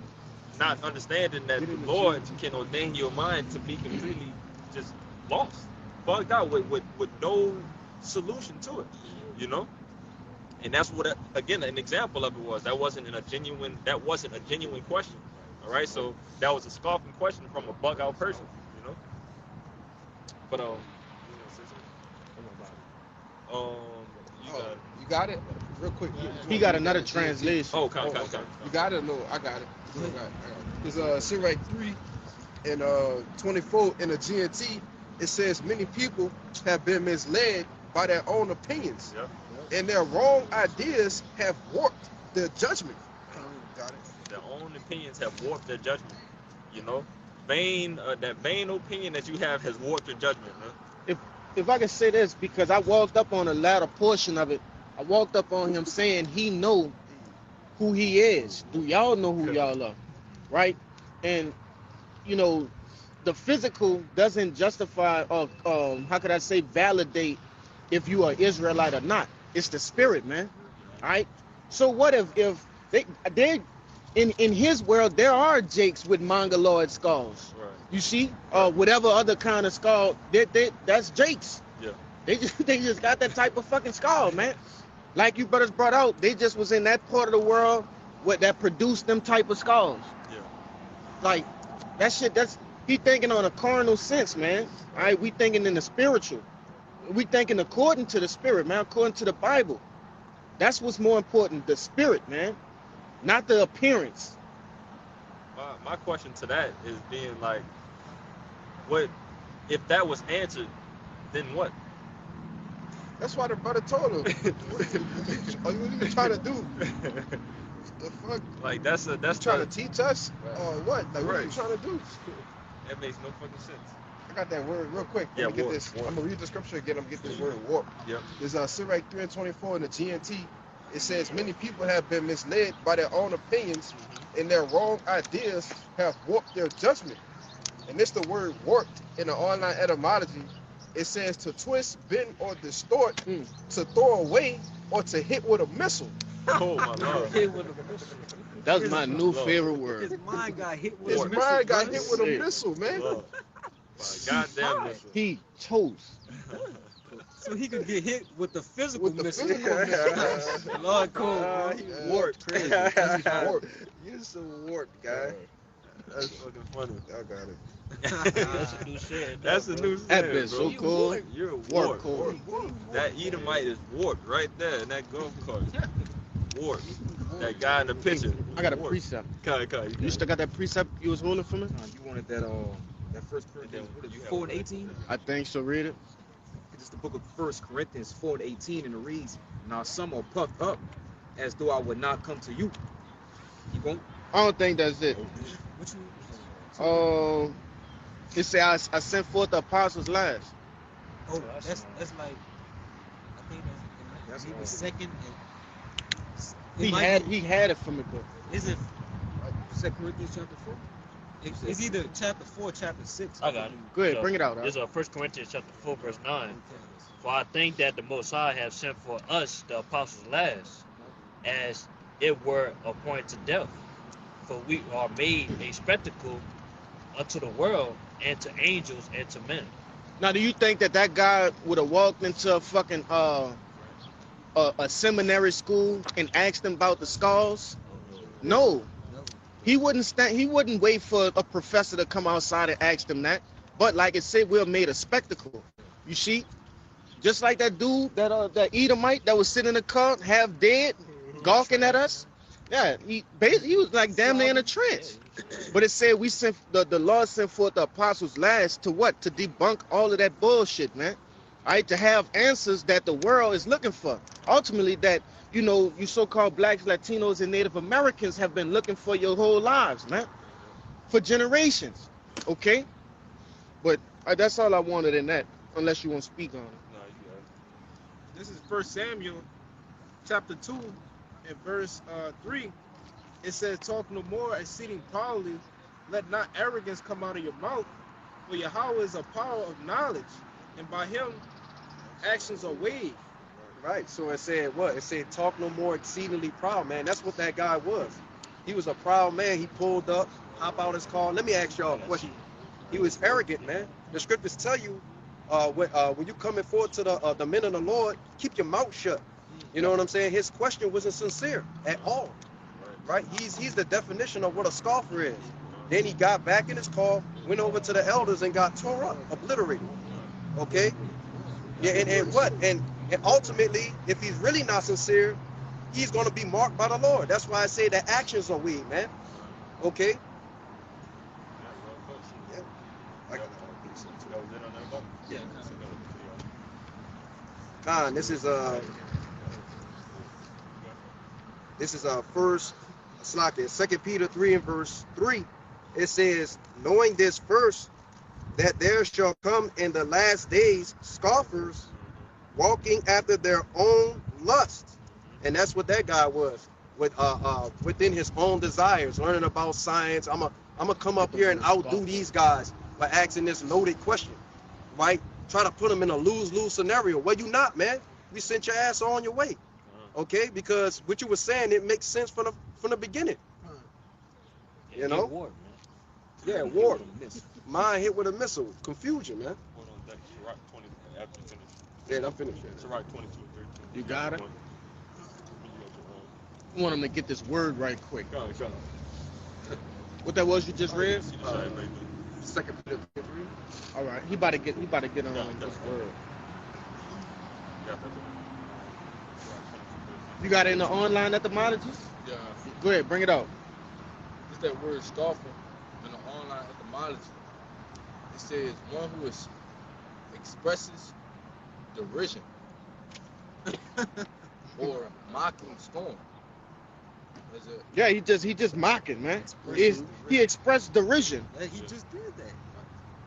not understanding that the Lord can ordain your mind to be completely just lost, bugged out with no solution to it, you know. And that's what, again, an example of it was. That wasn't a genuine question. All right. So that was a scoffing question from a bug out person, you know. But you got it? Real quick. He got another translation. Oh, come. You got it? No, I got it. It's Sirach 3 and 24 in the GNT. It says many people have been misled by their own opinions, and their wrong ideas have warped their judgment. Got it. Their own opinions have warped their judgment. You know, that vain opinion that you have has warped your judgment. Huh? If I could say this, because I walked up on the latter portion of it, I walked up on him saying he know who he is. Do y'all know who y'all are? Right? And, you know, the physical doesn't justify or, how could I say, validate if you are Israelite or not. It's the spirit, man. All right? So what if they in his world, there are Jakes with mongoloid skulls. Right. You see, whatever other kind of skull, that's Jakes. Yeah. They just got that type of fucking skull, man. Like you brothers brought out, they just was in that part of the world that produced them type of skulls. Yeah. Like that shit. He thinking on a carnal sense, man. All right, we thinking in the spiritual. We thinking according to the spirit, man. According to the Bible. That's what's more important, the spirit, man. Not the appearance. My question to that is being like, what if that was answered, then what? That's why the brother told him. What are you trying to do? The fuck? Like that's trying to teach us or what? Like what are you trying to do? That makes no fucking sense. I got that word real quick. Yeah, Let me get warp, this. warp. I'm gonna read the scripture again. I'm gonna get this word warp. Yep. There's Sirach 3 and 24 in the GNT. It says many people have been misled by their own opinions, and their wrong ideas have warped their judgment. And it's the word warped in the online etymology. It says to twist, bend, or distort, to throw away, or to hit with a missile. Oh my lord. Hit with a missile. That's my new Lord. favorite word. His mind got hit with His a missile. mind got brother. hit with a Shit. missile, man. Lord. My goddamn missile. He chose. So he could get hit with the physical With the missile. physical missile. Lord, cool. bro. Yeah, warped. crazy. He's warped. You're so warped, guy. That's fucking funny. I got it. That's a new saying. That's a new That saying, bitch bro. so cool. You're Warp warped. cool. That Edomite is warped right there in that golf cart. Warped. That guy in the picture. I got a warped. precept. Kai. You still got that precept you was holding for me? You wanted that First Corinthians what is it, 4 and 18? I think so. Read it. It's the book of First Corinthians 4 and 18, and it reads, "Now some are puffed up, as though I would not come to you." You won't. I don't think that's it. What you? It say I sent forth the apostles last. Oh, that's like. I think that's maybe second. He had it from me, but Is it? 2 Corinthians chapter 4. It's either chapter 4, or chapter 6. I got it. go ahead, bring it out. It's 1 Corinthians chapter 4, verse 9. For I think that the Most High have sent for us, the apostles last, as it were appointed to death. For we are made a spectacle unto the world, and to angels, and to men. Now, do you think that guy would have walked into a fucking a seminary school and asked them about the scars? No. He wouldn't stand. He wouldn't wait for a professor to come outside and ask them that. But like it said, we're made a spectacle. You see, just like that dude, that Edomite that was sitting in the car, half dead, gawking at us. Yeah, he was like damn near in a trance. But it said we sent the Lord sent forth the apostles last to what? To debunk all of that bullshit, man. All right, to have answers that the world is looking for. Ultimately, that you so-called blacks, Latinos, and Native Americans have been looking for your whole lives, man, for generations. Okay, but that's all I wanted in that. Unless you want to speak on it. No, you got it. This is 1 Samuel chapter 2 and verse 3. It says, talk no more exceeding proudly, let not arrogance come out of your mouth, for Yahweh is a power of knowledge, and by him actions are weighed. Right. So it said what? It said talk no more exceedingly proud, man. That's what that guy was. He was a proud man. He pulled up, hop out his car. Let me ask y'all a question. He was arrogant, man. The scriptures tell you when you coming forward to the men of the Lord, keep your mouth shut. You know what I'm saying? His question wasn't sincere at all. Right? He's the definition of what a scoffer is. Then he got back in his car, went over to the elders and got tore up, obliterated. Okay? Yeah, and what? And ultimately, if he's really not sincere, he's going to be marked by the Lord. That's why I say that actions are weighed, man. Okay? Yeah. Khan, this is first Slaka, 2 Peter 3 and verse 3. It says, knowing this first, that there shall come in the last days scoffers, walking after their own lusts. And that's what that guy was, with within his own desires, learning about science. I'm gonna come up here and outdo these guys by asking this loaded question, right? Try to put them in a lose-lose scenario. Well, you not, man. We sent your ass on your way, okay? Because what you were saying, it makes sense from the beginning. You know? War, man. Yeah, war. Mind hit with a missile. Confusion, man. Hold on, that's Sirach 20. After you finish. Yeah, I'm finished. Sirach 22, 13. You got it? I want him to get this word right quick. Go. What that was you just read? Second Peter 3. All right, he about to get on this word. You got it in the online etymology? Yeah, Go ahead, bring it out. it's that word scoffer in the online etymology. It says one who expresses derision or mocking scorn. Is it? Yeah, he just mocking, man. He expressed derision. Yeah, he just did that.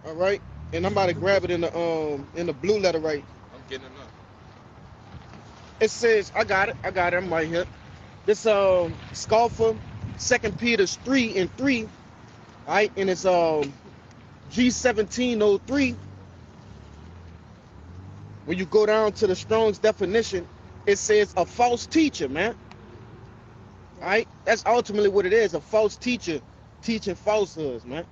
All right, and I'm about to grab it in the blue letter right. I'm getting enough. It says, I got it, I'm right here. This scoffer, 2 Peter 3:3, right? And it's G1703. When you go down to the Strong's definition, it says a false teacher, man. All right? That's ultimately what it is, a false teacher teaching falsehoods, man.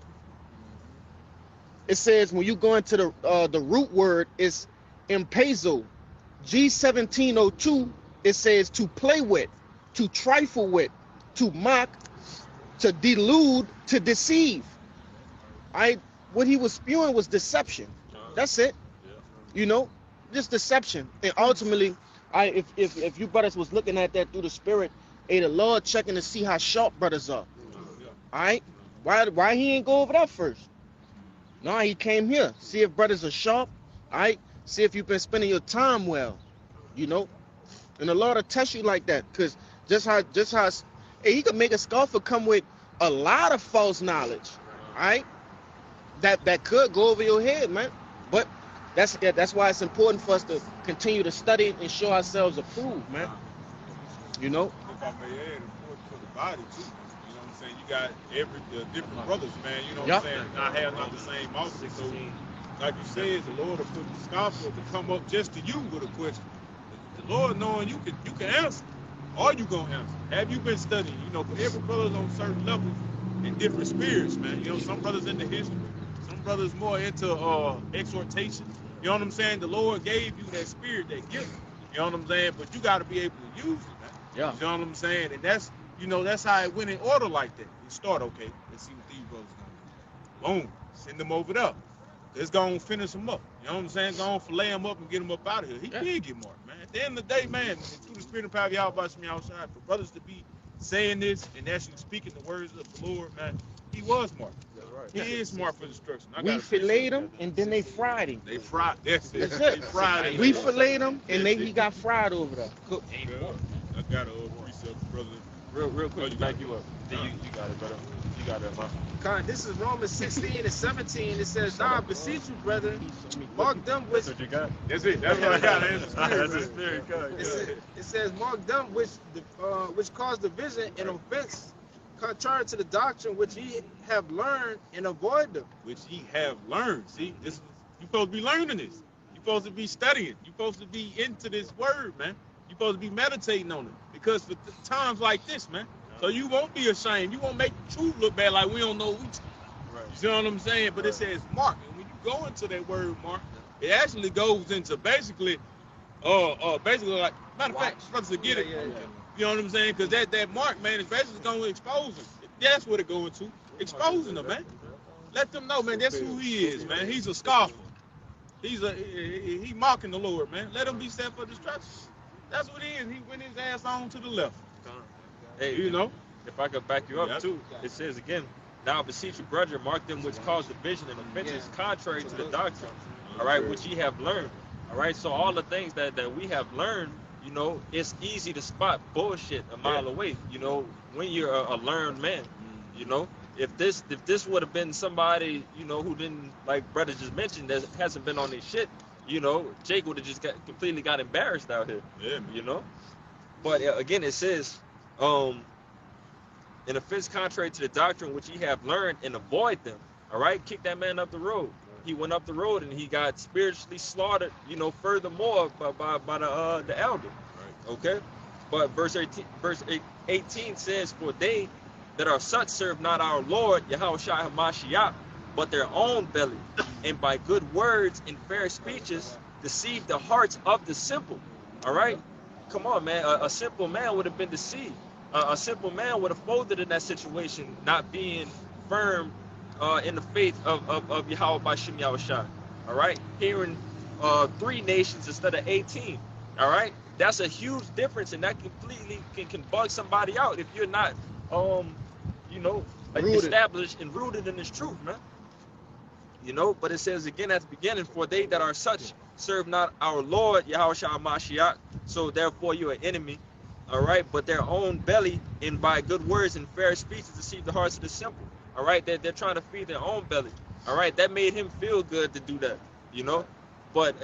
It says when you go into the root word, it's impezo. G1702, it says to play with, to trifle with, to mock, to delude, to deceive. What he was spewing was deception. That's it. You know, just deception. And ultimately, if you brothers was looking at that through the spirit, the Lord checking to see how sharp brothers are. All right, why he ain't go over that first? No, he came here. See if brothers are sharp. All right, see if you've been spending your time well. You know, and the Lord will test you like that, cause just how he could make a scoffer come with a lot of false knowledge. All right, that could go over your head, man. But that's why it's important for us to continue to study and show ourselves approved, man. You know. If I may add, important for the body too. You know what I'm saying? You got different brothers, man. You know what I'm saying? Not have not the same office. So, like you said, the Lord will put the scoffer to come up just to you with a question. The Lord knowing you can answer. Or you gonna answer. Have you been studying? You know, for every brother's on certain levels in different spirits, man. You know, some brothers into history, some brothers more into exhortation. You know what I'm saying? The Lord gave you that spirit, that gift. You know what I'm saying? But you gotta be able to use it, man. Yeah. You know what I'm saying? And that's, you know, that's how it went in order like that. You start, okay, let's see what these brothers gonna do. Boom, send them over there. Let's go and finish them up. You know what I'm saying? Go on, fillet them up and get them up out of here. He did get marked, man. At the end of the day, man, through the spirit and power of Yahweh Shem outside, for brothers to be saying this and actually speaking the words of the Lord, man, he was marked. That's right. He is marked for destruction. We filleted him and then they fried him. They fried. That's it. That's They it. fried him. We filleted him and he got fried over there. Cooked. I got a precept, brother. Real quick, back you up. Then you got it, brother. You got it, man. Con, this is Romans 16:17. It says, "Now I beseech you, brethren, mark them which." That's what you got? That's it. That's what I got. That's the spirit. It says, "Mark them which cause division and offense, contrary to the doctrine which ye have learned, and avoid them." Which ye have learned. See, this you supposed to be learning this. You supposed to be studying. You supposed to be into this word, man. You supposed to be meditating on it. Because for times like this, man. So you won't be ashamed. You won't make the truth look bad like we don't know what we talking about. You see what I'm saying? But it says mark. And when you go into that word mark, it actually goes into basically like, matter of fact, brothers will get it. You know what I'm saying? Because that mark, man, is basically going to expose them. That's what it going to. Exposing them, man. Let them know, man, that's who he is, man. He's a scoffer. He mocking the Lord, man. Let him be set for destruction. That's what he is. He went his ass on to the left. Hey, You know? if I could back you up too, it says again, "Now I beseech you, brethren, mark them which cause division and offenses contrary to the doctrine, all right, which ye have learned." All right, so all the things that we have learned, you know, it's easy to spot bullshit a mile away, you know, when you're a learned man, you know. If this would have been somebody, you know, who didn't, like brother just mentioned, that hasn't been on this shit, you know, Jake would have just completely got embarrassed out here, you know. But again, it says, "An offense contrary to the doctrine which ye have learned, and avoid them." All right, kick that man up the road. He went up the road and he got spiritually slaughtered, you know, furthermore by the elder. Okay, but verse 18 says, "For they that are such serve not our Lord Yahushua HaMashiach, but their own belly, and by good words and fair speeches deceive the hearts of the simple." All right, come on, man. A simple man would have been deceived. A simple man would have folded in that situation, not being firm in the faith of Yahweh Bashim Yahushua. All right, hearing 3 nations instead of 18. All right, that's a huge difference, and that completely can bug somebody out if you're not, you know, like established and rooted in this truth, man. You know, but it says again at the beginning, "For they that are such serve not our Lord Yahushua Mashiach, so therefore you are enemy." All right, but their own belly, and by good words and fair speeches deceive the hearts of the simple. All right, they're trying to feed their own belly. All right, that made him feel good to do that, you know. But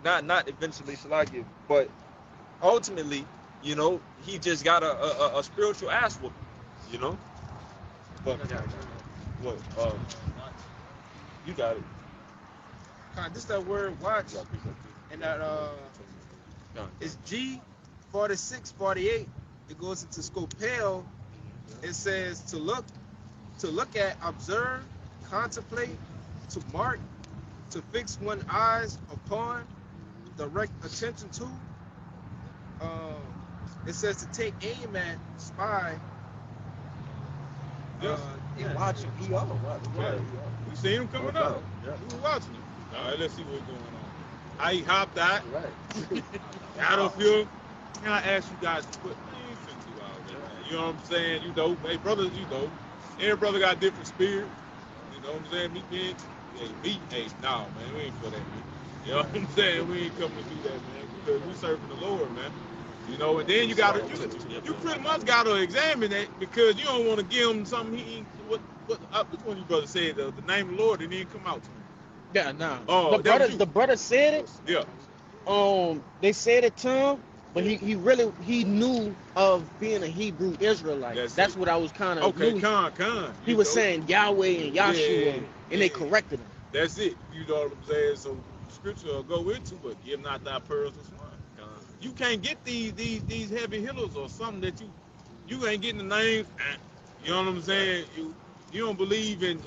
not eventually, Salakia, but ultimately, you know, he just got a spiritual ass whooping, you know. But what? You got it. This that word watch, and that it's G4648. It goes into Scopel. It says to look at, observe, contemplate, to mark, to fix one's eyes upon, direct attention to. It says to take aim at, spy. He watching. He all watching. Yeah. We seen him coming up. Yeah. We were watching him. All right, let's see what's going on. How he hopped out. Right. Battlefield. Can I ask you guys to put me into all that, man? You know what I'm saying? You know, hey, brothers, you know. Every brother got different spirit. You know what I'm saying? Nah, man, we ain't for that, man. You know what I'm saying? We ain't coming to do that, man. Because we serving the Lord, man. You know, and then you gotta, you pretty much gotta examine that because you don't want to give him something he ain't, which one of you brothers said the name of the Lord and then come out to him. Yeah, nah. Oh, the brother said it. Yeah. They said it to him, but he knew of being a Hebrew Israelite. That's what I was kind of. Okay, Khan. He was saying Yahweh and Yahshua, and they corrected him. That's it. You know what I'm saying? So scripture will go into, but give not thy pearls to swine. You can't get these heavy hitters or something that you ain't getting the names. You know what I'm saying? You don't believe in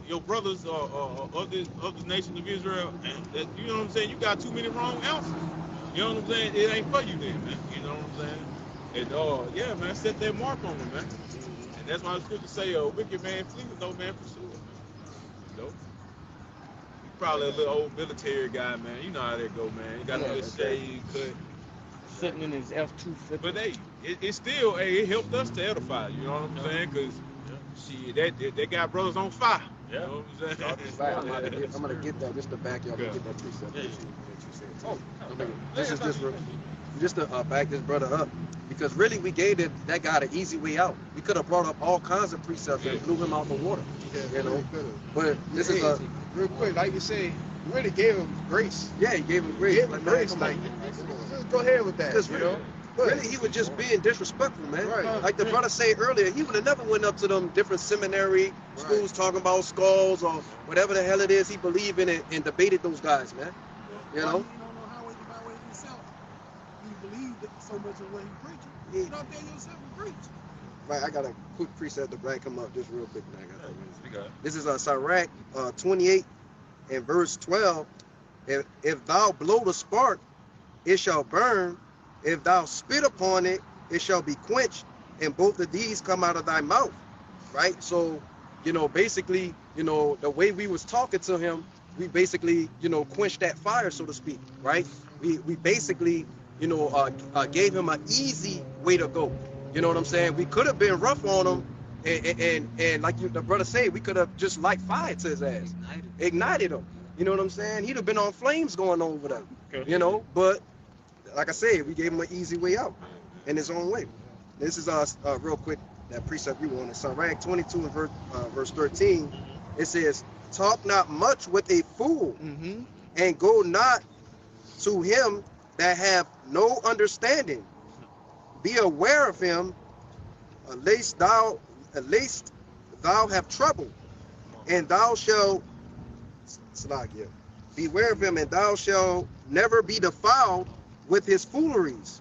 your brothers of the nation of Israel, and that, you know what I'm saying? You got too many wrong answers. You know what I'm saying? It ain't for you then, man. You know what I'm saying? And yeah, man, set that mark on them, man. And that's why the scripture say, a wicked man flee with no man pursue him. You know? You probably a little old military guy, man. You know how that go, man. You got a little shade cut. Sitting in his F-250. But hey, it still, it helped us to edify. You know what I'm saying? Because they got brothers on fire. You know what I'm saying? I'm gonna get that just to back y'all. Get that precept that you said. This is just to back this brother up, because really we gave that guy an easy way out. We could have brought up all kinds of precepts and blew him out the water. You know, but this is a real quick, like you say, you really gave him grace. Yeah, he gave him grace. Just go ahead with that. Because really, he was just being disrespectful, man. Right. Like the brother said earlier, he would have never went up to them different seminary schools talking about skulls or whatever the hell it is he believed in and debated those guys, man. You know? You don't know how way yourself. You believe so much of what he preaching. You don't tell yourself and preach. Right, I got a quick precept to back him up just real quick. This is Sirach 28 and verse 12. If thou blow the spark, it shall burn. If thou spit upon it, it shall be quenched. And both of these come out of thy mouth. Right? So, you know, basically, you know, the way we was talking to him, we basically, you know, quenched that fire, so to speak. Right? We basically, you know, gave him an easy way to go. You know what I'm saying? We could have been rough on him, and like the brother said, we could have just light fire to his ass, ignited him. You know what I'm saying? He'd have been on flames going on over there. Okay. You know, but like I said, we gave him an easy way out in his own way. This is real quick, that precept you wanted. Sirach 22 and verse 13. It says, "Talk not much with a fool, and go not to him that have no understanding. Be aware of him, lest thou have trouble, and thou shalt beware of him, and thou shalt never be defiled with his fooleries."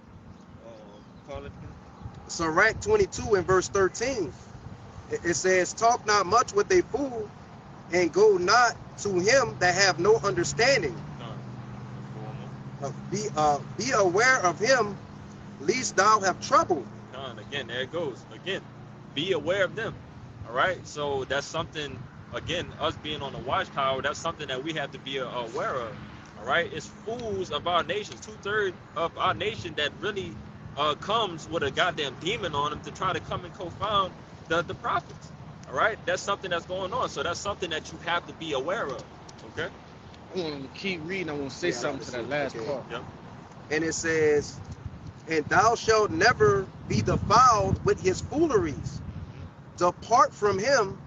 Sirach 22 and verse 13. It says, "Talk not much with a fool, and go not to him that have no understanding. Be aware of him, lest thou have trouble." Again, there it goes. Again, be aware of them. All right. So that's something. Again, us being on the watchtower, that's something that we have to be aware of. All right. It's fools of our nation. 2/3 of our nation that really comes with a goddamn demon on them to try to come and confound the prophets. All right. That's something that's going on. So that's something that you have to be aware of. Okay. I want to keep reading. I want to say something to that last part. Yep. And it says, "And thou shalt never be defiled with his fooleries. Depart from him,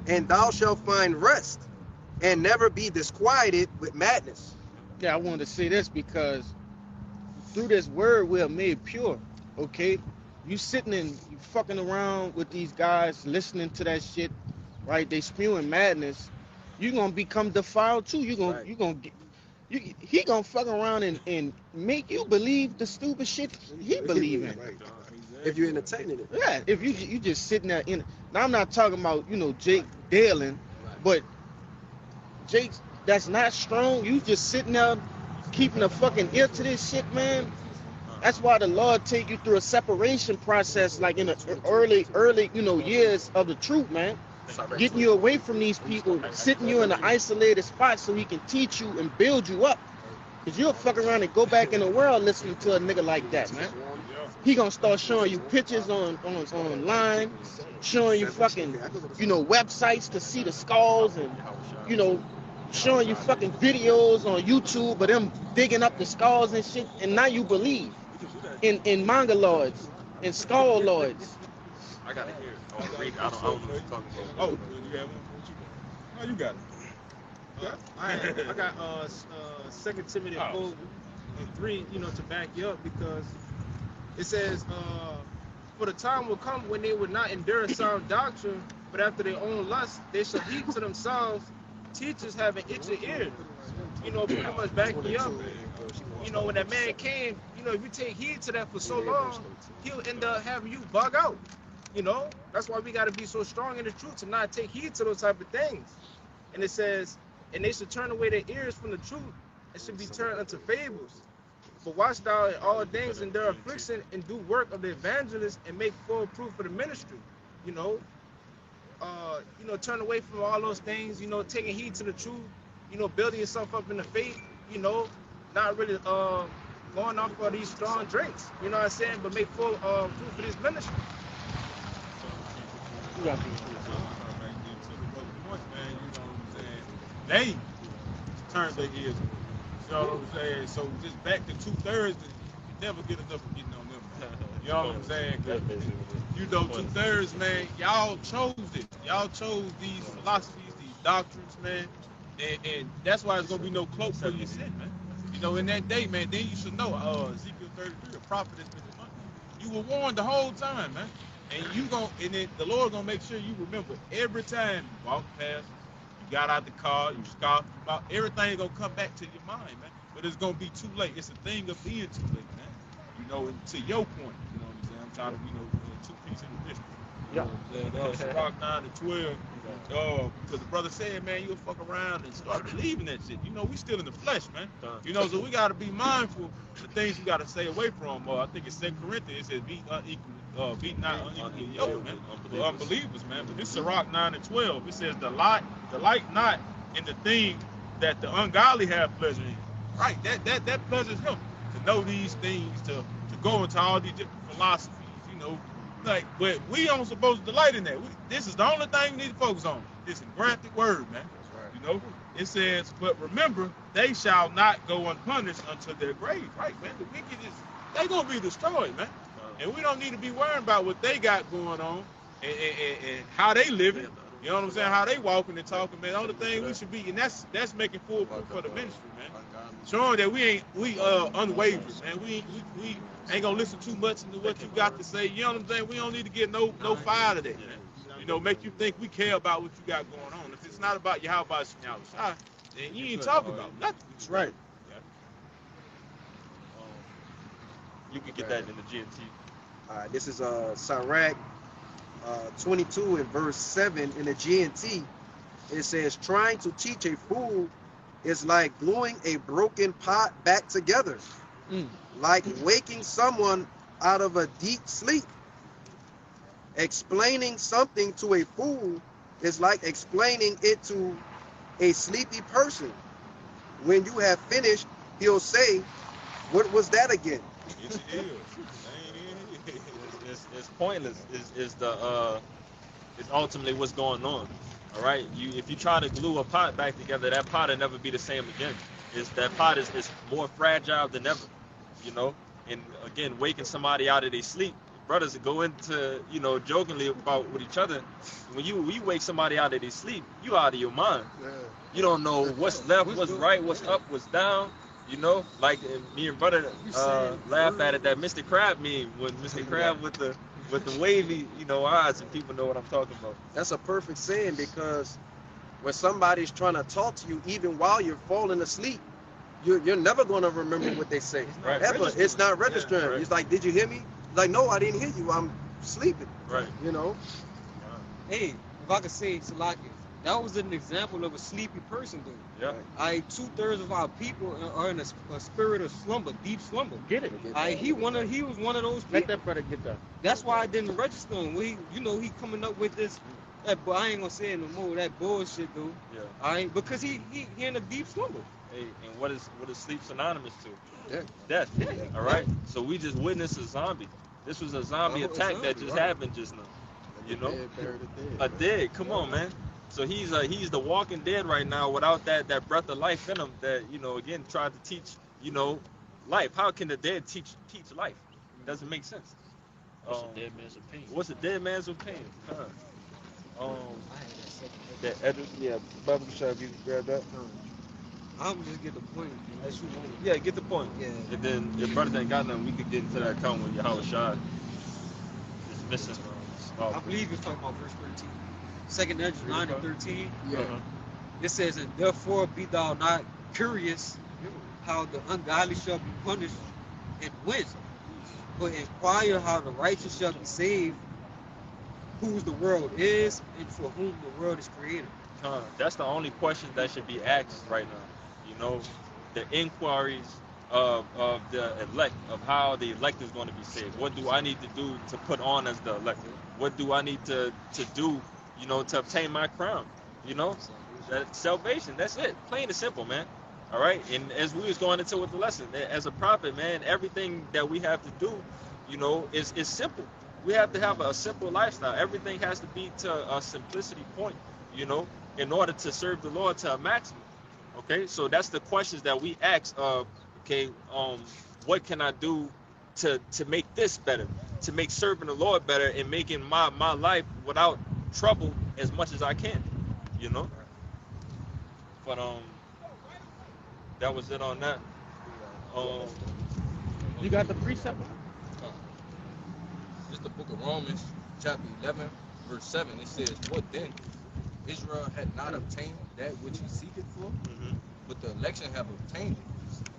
and thou shalt find rest, and never be disquieted with madness. Yeah, I wanted to say this because through this word we are made pure. Okay, you sitting and you fucking around with these guys, listening to that shit, right? They spewing madness. You gonna become defiled too. You gonna get. He gonna fuck around and make you believe the stupid shit he believe in. Right. If you're entertaining it. Yeah, if you just sitting there in. Now I'm not talking about Jake Dalen, but Jake that's not strong. You just sitting there keeping a fucking ear to this shit, man. That's why the Lord take you through a separation process, like in the early years of the truth, man. Getting you away from these people, sitting you in an isolated spot so he can teach you and build you up. Cause you'll fuck around and go back in the world listening to a nigga like that, man. He gonna start showing you pictures online, showing you fucking, websites to see the skulls and, showing you fucking videos on YouTube of them digging up the skulls and shit. And now you believe in mongoloids and skull lords. I gotta hear it. Oh, read. I don't know what you're talking about. Oh, you have one? Oh, you got it. I got 2 Timothy 4:3, to back you up, because it says, for the time will come when they would not endure sound doctrine, but after their own lust, they shall heap to themselves teachers having itching ears. Pretty much back me up. When that man came, if you take heed to that for so long, he'll end up having you bug out. That's why we got to be so strong in the truth to not take heed to those type of things. And it says, and they should turn away their ears from the truth and should be turned unto fables. But watch thou in all things in their affliction and do work of the evangelist and make full proof of the ministry. Turn away from all those things, taking heed to the truth, building yourself up in the faith, not really going off for these strong drinks, but make full proof of this ministry. They turned their ears. You know what I'm saying? So just back to 2/3, you never get enough of getting on them. You know what I'm saying? 2/3, man, y'all chose it. Y'all chose these philosophies, these doctrines, man. And that's why there's gonna be no cloak for your sin, man. In that day, man, then you should know, Ezekiel 33, a prophet has been among you. You were warned the whole time, man. And then the Lord gonna make sure you remember every time you walk past, you got out the car, you scoffed about everything gonna come back to your mind, man. But it's gonna be too late. It's a thing of being too late, man. And to your point, you know what I'm saying? I'm trying to, two pieces in the district. You know what I'm saying? Rock 9 to 12. Because the brother said, man, you'll fuck around and start believing that shit. We still in the flesh, man. So we gotta be mindful of the things we gotta stay away from. I think it's 2 Corinthians, it says be not unequally yoked, man. Unbelievers, man. But this is Sirach 9 and 12. It says delight not in the thing that the ungodly have pleasure in. Right, that pleasures him to know these things, to go into all these different philosophies, but we aren't supposed to delight in that. This is the only thing we need to focus on. This engrafted word, man. Right. It says, but remember, they shall not go unpunished unto their grave. Right, man. The wicked they gonna be destroyed, man. And we don't need to be worrying about what they got going on and how they living. You know what I'm saying? How they walking and talking, man. The only thing we should be, and that's making full proof for the ministry, man. Showing that we unwavering, man. We ain't gonna listen too much into what you got to say. You know what I'm saying? We don't need to get no fire to that, man. Make you think we care about what you got going on. If it's not about Yahweh Shai, then you ain't talking about nothing. That's right. You can get that in the GMT. All right, this is Sirach 22 and verse 7 in the GNT. It says, trying to teach a fool is like gluing a broken pot back together, like waking someone out of a deep sleep. Explaining something to a fool is like explaining it to a sleepy person. When you have finished, he'll say, what was that again? It is. It's pointless. It's ultimately what's going on. All right. If you try to glue a pot back together, that pot will never be the same again. That pot is more fragile than ever. And again, waking somebody out of their sleep, brothers go into, you know, jokingly about with each other. When you wake somebody out of their sleep, you out of your mind. Yeah. You don't know what's left, what's right, what's up, what's down. You know, like me and brother laugh at it, that Mr. Crab meme, when Mr. Crab with the wavy, you know, eyes, and people know what I'm talking about. That's a perfect saying, because when somebody's trying to talk to you, even while you're falling asleep, you're never going to remember what they say. Right. Ever. It's not registering. Yeah, right. It's like, did you hear me? Like, no, I didn't hear you. I'm sleeping. Right. You know? Hey, if I could say, Salaki, that was an example of a sleepy person, though. Yeah. 2/3 of our people are in a spirit of slumber, deep slumber. Get it. He was one of those Let people. that brother get that. That's why I didn't register him. He coming up with this. But I ain't gonna say it no more. That bullshit, dude. Yeah. Because he in a deep slumber. Hey, and what is sleep synonymous to? Yeah. Death. All right. So we just witnessed a zombie. This was a zombie attack that just happened just now. You know, a dead. Come on, man. So he's the walking dead right now without that breath of life in him. That, you know, again, tried to teach, you know, life. How can the dead teach life? Doesn't make sense. What's a dead man's opinion? What's a dead man's opinion? That Edris, yeah, Bible Shop, you grab that. I'm just get the point. Unless you want it. Yeah, get the point. Yeah. And then if brothers ain't got nothing, we could get into that account when Yahweh Shai is missing. I believe you're talking about verse 13. Second Ezra 9 and 13. Yeah. It says, and therefore be thou not curious how the ungodly shall be punished and when, but inquire how the righteous shall be saved, whose the world is and for whom the world is created. That's the only question that should be asked right now. You know, the inquiries of the elect, of how the elect is going to be saved. What do I need to do to put on as the elect? What do I need to do, you know, to obtain my crown? You know, that salvation. That's it. Plain and simple, man. All right. And as we was going into with the lesson, as a prophet, man, everything that we have to do, you know, is simple. We have to have a simple lifestyle. Everything has to be to a simplicity point, you know, in order to serve the Lord to a maximum. Okay, so that's the questions that we ask. What can I do to make this better, to make serving the Lord better, and making my life without trouble as much as I can, you know. But that was it on that. You got the precept? This is the book of Romans, chapter 11, verse 7. It says, what then? Israel had not obtained that which he seeketh for, but the election have obtained it,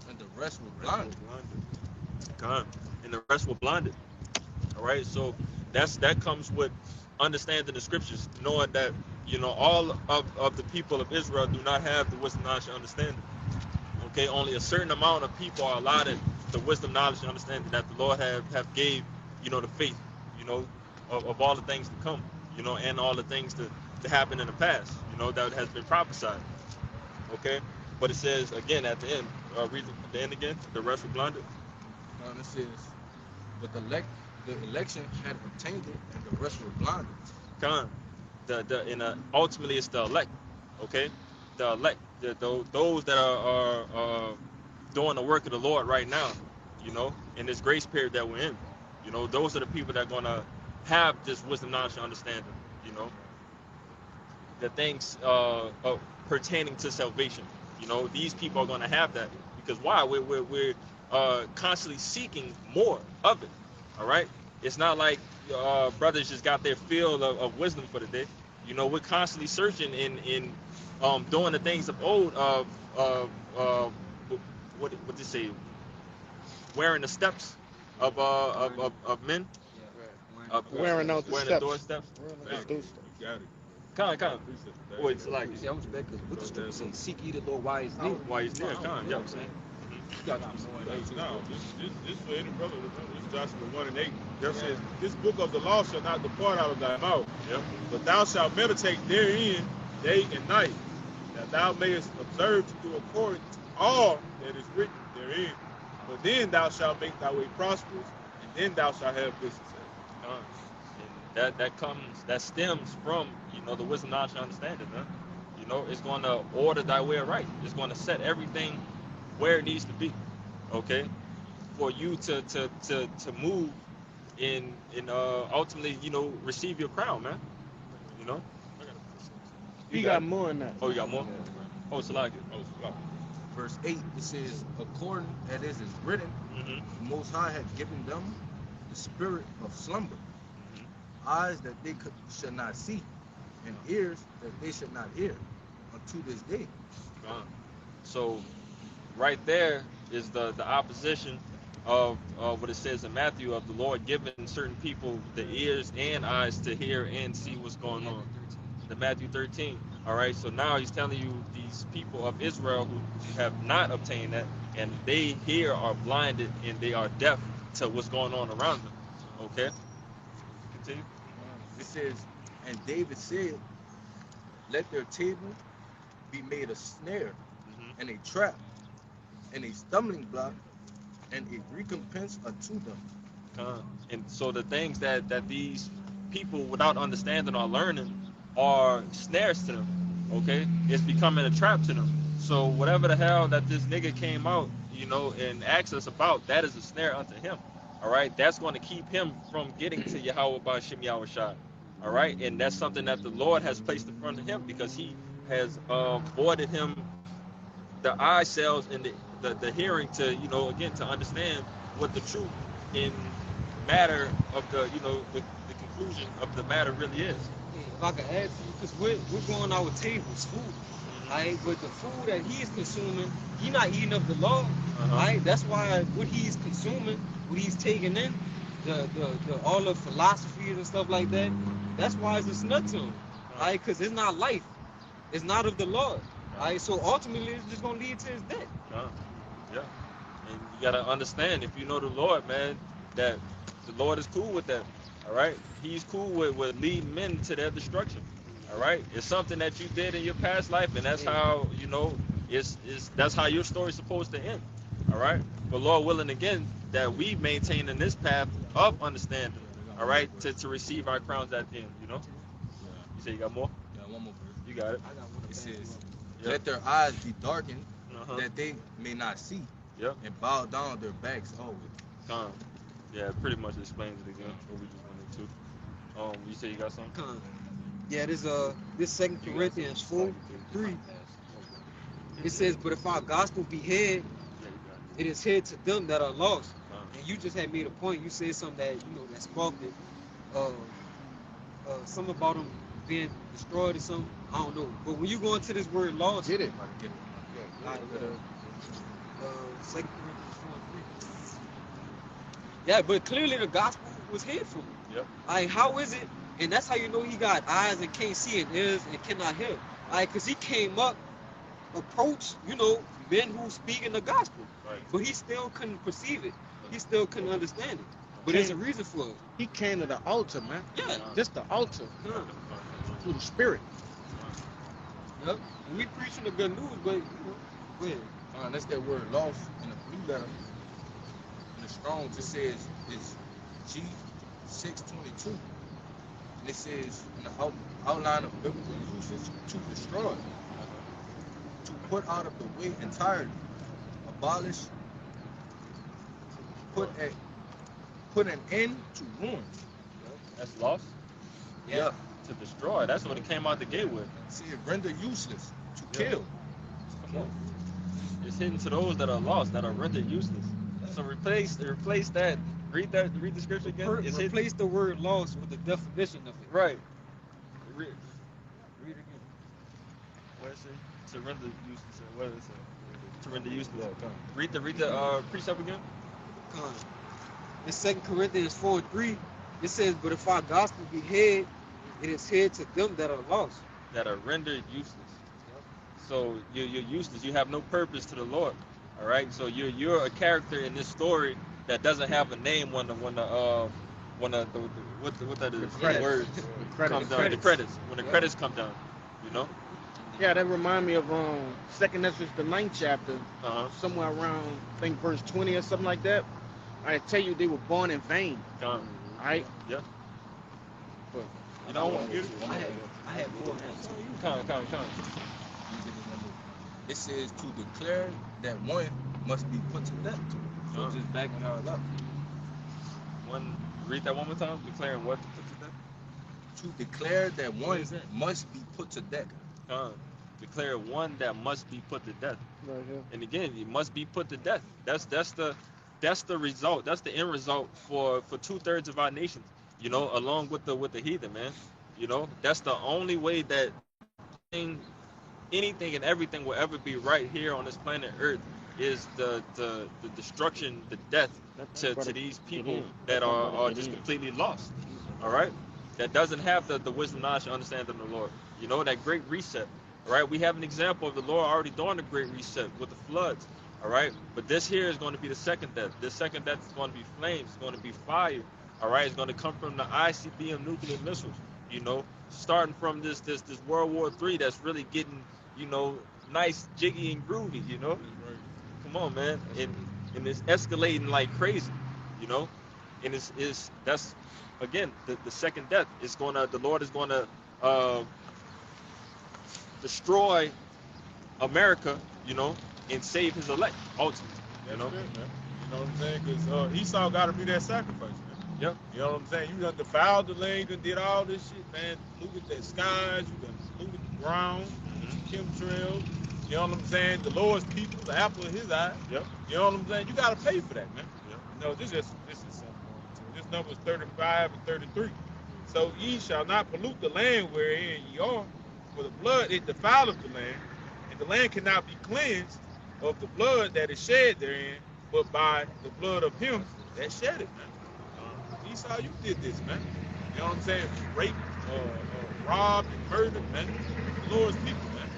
and the rest were blinded. And the rest were blinded. All right, so that comes with understanding the scriptures, knowing that, you know, all of the people of Israel do not have the wisdom, knowledge, and understanding. Okay, only a certain amount of people are allotted the wisdom, knowledge, and understanding that the Lord have gave, you know, the faith, you know, of all the things to come, you know, and all the things to happen in the past, you know, that has been prophesied. Okay, but it says again at the end, read the end again. The rest were blinded. It says, but the election had obtained it, and the rest were blinded. Ultimately it's the elect. Okay, the elect, those that are doing the work of the Lord right now, you know, in this grace period that we're in, you know, those are the people that are gonna have this wisdom, knowledge, and understanding, you know, the things pertaining to salvation. You know, these people are gonna have that because why? We're constantly seeking more of it. All right, it's not like brothers just got their field of wisdom for the day. You know, we're constantly searching in doing the things of old what did you say? Wearing the steps of men. Wearing out the steps. doorsteps. You got it. Kind. Wait, it's like See, I was back because what the scripture say, seek ye the Lord while he's near. why he's there, kind. Yeah, I'm saying. No, this for any brother. This Joshua 1 and 8. That says, this book of the law shall not depart out of thy mouth, but thou shalt meditate therein day and night, that thou mayest observe to do according to all that is written therein. But then thou shalt make thy way prosperous, and then thou shalt have good success. And that stems from, you know, the wisdom, knowledge, and understanding, man. You know, it's going to order thy way right. It's going to set everything where it needs to be, okay, for you to move and ultimately, you know, receive your crown, man. You know. He got more than that. Oh, you got more. Oh, Salaki. Verse 8, it says, according as it is written, Mm-hmm. the Most High had given them the spirit of slumber, eyes that they should not see, and ears that they should not hear, unto this day. So, right there is the opposition of what it says in Matthew of the Lord giving certain people the ears and eyes to hear and see what's going on. The Matthew 13. All right. So now he's telling you these people of Israel who have not obtained that, and they here are blinded and they are deaf to what's going on around them. Okay. Continue. It says, and David said, let their table be made a snare and a trap and a stumbling block and a recompense unto them. And so the things that these people without understanding or learning are snares to them. Okay, it's becoming a trap to them. So whatever the hell that this nigga came out, you know, and asked us about, that is a snare unto him. All right, that's going to keep him from getting to Yahweh Ba'Shem Yahushua. All right, and that's something that the Lord has placed in front of him because he has voided him the eye cells and the hearing to, you know, again, to understand what the truth in matter of the, you know, the conclusion of the matter really is. If I could add to you, because we're going our tables, food. Right? But the food that he's consuming, he's not eating of the law. Right? That's why what he's consuming, what he's taking in, the all the philosophies and stuff like that, that's why it's a snut to him. Right? Because it's not life. It's not of the Lord. Right? So ultimately it's just gonna lead to his death. Yeah. And you gotta understand, if you know the Lord, man, that the Lord is cool with that. All right, he's cool with leading men to their destruction. All right, it's something that you did in your past life, and that's how, you know, that's how your story's supposed to end. All right, but Lord willing, again, that we maintain in this path of understanding. All right, to receive our crowns at the end. You know. You say you got more? Yeah, one more verse. You got it. It says, let their eyes be darkened, that they may not see, and bow down their backs always. Yeah, it pretty much explains it again, what we just went into. You say you got something? Yeah, this 2 Corinthians 4:3. It says, but if our gospel be hid, it is hid to them that are lost. And you just had made a point. You said something that, you know, that sparked it. Something about them being destroyed or something. I don't know. But when you go into this word lost, Get it. Like, 2 Corinthians 4:3. Yeah, but clearly the gospel was hid from him. Yep. Like, how is it? And that's how you know he got eyes and can't see and ears and cannot hear. Like, because he came up, approached, you know, men who speak in the gospel. Right. But he still couldn't perceive it. He still couldn't understand it. But there's a reason for it. He came to the altar, man. Yeah. Just the altar. Through the spirit. Yep. And we preaching the good news, but, you know, go ahead. That's that word lost in the blue letter. In the Strong's, it says it's G622. And it says in the outline of biblical usage, to destroy, to put out of the way entirely, abolish, put an end to ruin. That's lost? Yeah. To destroy. That's what it came out the gate with. See, it render useless, to kill. Come on. It's hidden to those that are lost, that are rendered useless. So replace that. Read the scripture again. It's Replace the word lost with the definition of it. Right. Read it again. What is it? To render useless. What is it? To render useless. Read the precept again. In 2 Corinthians 4:3, it says, but if our gospel be hid, it is hid to them that are lost. That are rendered useless. So you're useless. You have no purpose to the Lord. All right. So you're a character in this story that doesn't have a name when the words come down. The credits. When the credits come down. You know. Yeah, that remind me of 2nd Ezra, the 9th chapter, somewhere around, I think verse 20 or something like that. I tell you, they were born in vain. Right? Yeah. But you know what? I had more. Come. It says to declare that one must be put to death. So just backing our up. One Read that one more time. Declaring what to put to death. To declare that What one is that? must be put to death. Declare one that must be put to death. Right here. And again, it must be put to death. That's the result. That's the end result for 2/3 of our nations. You know, along with the heathen, man. You know, that's the only way that anything and everything will ever be right here on this planet Earth is the destruction, the death to these people that are just completely lost. All right, that doesn't have the wisdom, knowledge, and understanding of the Lord. You know, that great reset. All right, we have an example of the Lord already doing the great reset with the floods. All right, but this here is going to be the second death. This second death is going to be flames. It's going to be fire. All right, it's going to come from the ICBM nuclear missiles. You know, starting from this World War III that's really getting, you know, nice, jiggy and groovy. You know, come on, man, and it's escalating like crazy. You know, and that's again the second death. The Lord is going to destroy America. You know, and save His elect ultimately. You know, That's it, man. You know what I'm saying? Because Esau got to be that sacrifice, man. Yep. You know what I'm saying? You done defiled the land, you done did all this shit, man. Polluted the skies, you done polluted the ground, chemtrails. You know what I'm saying? The Lord's people, the apple of His eye. Yep. You know what I'm saying? You got to pay for that, man. Yep. You know, this is something. This number is 35 and 33. So ye shall not pollute the land wherein ye are, for the blood it defileth the land, and the land cannot be cleansed of the blood that is shed therein, but by the blood of him that shed it, man. Esau, you did this, man. You know what I'm saying? Raped, robbed, and murdered, man. The Lord's people, man.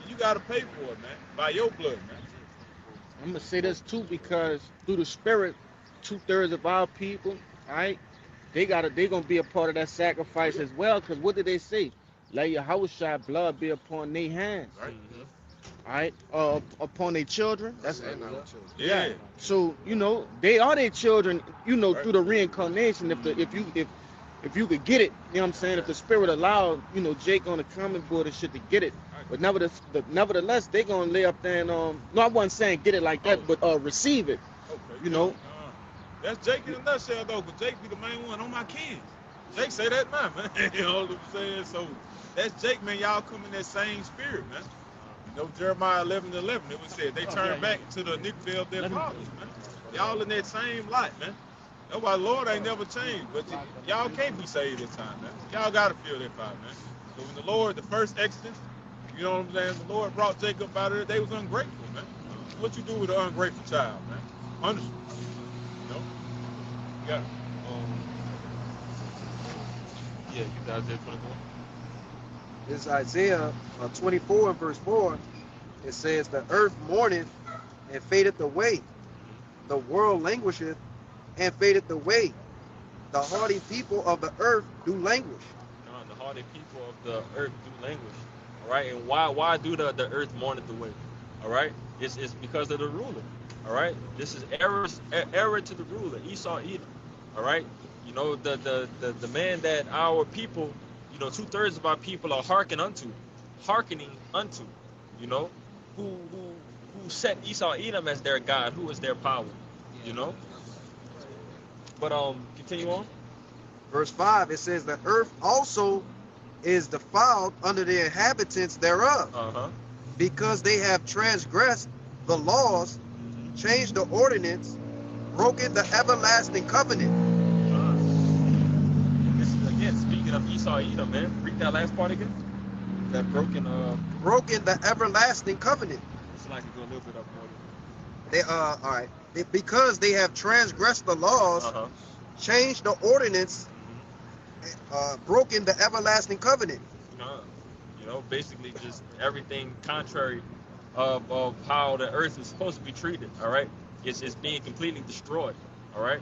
You got to pay for it, man. By your blood, man. I'm gonna say this too because through the Spirit, 2/3 of our people, all right, they gonna be a part of that sacrifice as well. Cause what did they say? Let Yahweh's blood be upon their hands, Right? all right, upon their children. That's And our children. Yeah. So you know they are their children. You know through the reincarnation. If you could get it, you know what I'm saying. If the Spirit allowed, you know, Jake on the common board and shit to get it. But nevertheless, they gonna lay up there and no, I wasn't saying get it like that, but receive it. Okay. You know. That's Jake in a nutshell, though, because Jake be the main one on my kids. Jake say that now, man. You know what I'm saying? So that's Jake, man. Y'all come in that same spirit, man. You know, Jeremiah 11:11, it was said they turn back to the iniquity of their fathers, man. Y'all in that same light, man. That's why the Lord ain't never changed. But y'all can't be saved this time, man. Y'all got to feel that fire, man. So when the Lord, the first Exodus, you know what I'm saying, the Lord brought Jacob out of there, they was ungrateful, man. What you do with an ungrateful child, man? Punish him. You know? Yeah. Yeah, you guys did 24. This is Isaiah 24 and verse 4. It says, the earth mourneth and fadeth away. The world languisheth and fadeth away. The hardy people of the earth do languish. The hardy people of the earth do languish. All right, and why do the earth mourneth away? All right, it's because of the ruler. All right, this is error to the ruler, Esau, Edom. All right, you know the man that our people, you know, 2/3 of our people are hearkening unto, you know, who set Esau, Edom as their God, who is their power, you know. But continue on. Verse 5, it says, the earth also is defiled under the inhabitants thereof, because they have transgressed the laws, changed the ordinance, broken the everlasting covenant. This is again speaking of Esau, Edom, man. Read that last part again. That broken the everlasting covenant. It's like it go a little bit up more. They all right. Because they have transgressed the laws, changed the ordinance, broken the everlasting covenant. You know, basically just everything contrary of how the earth is supposed to be treated. All right, it's being completely destroyed. All right,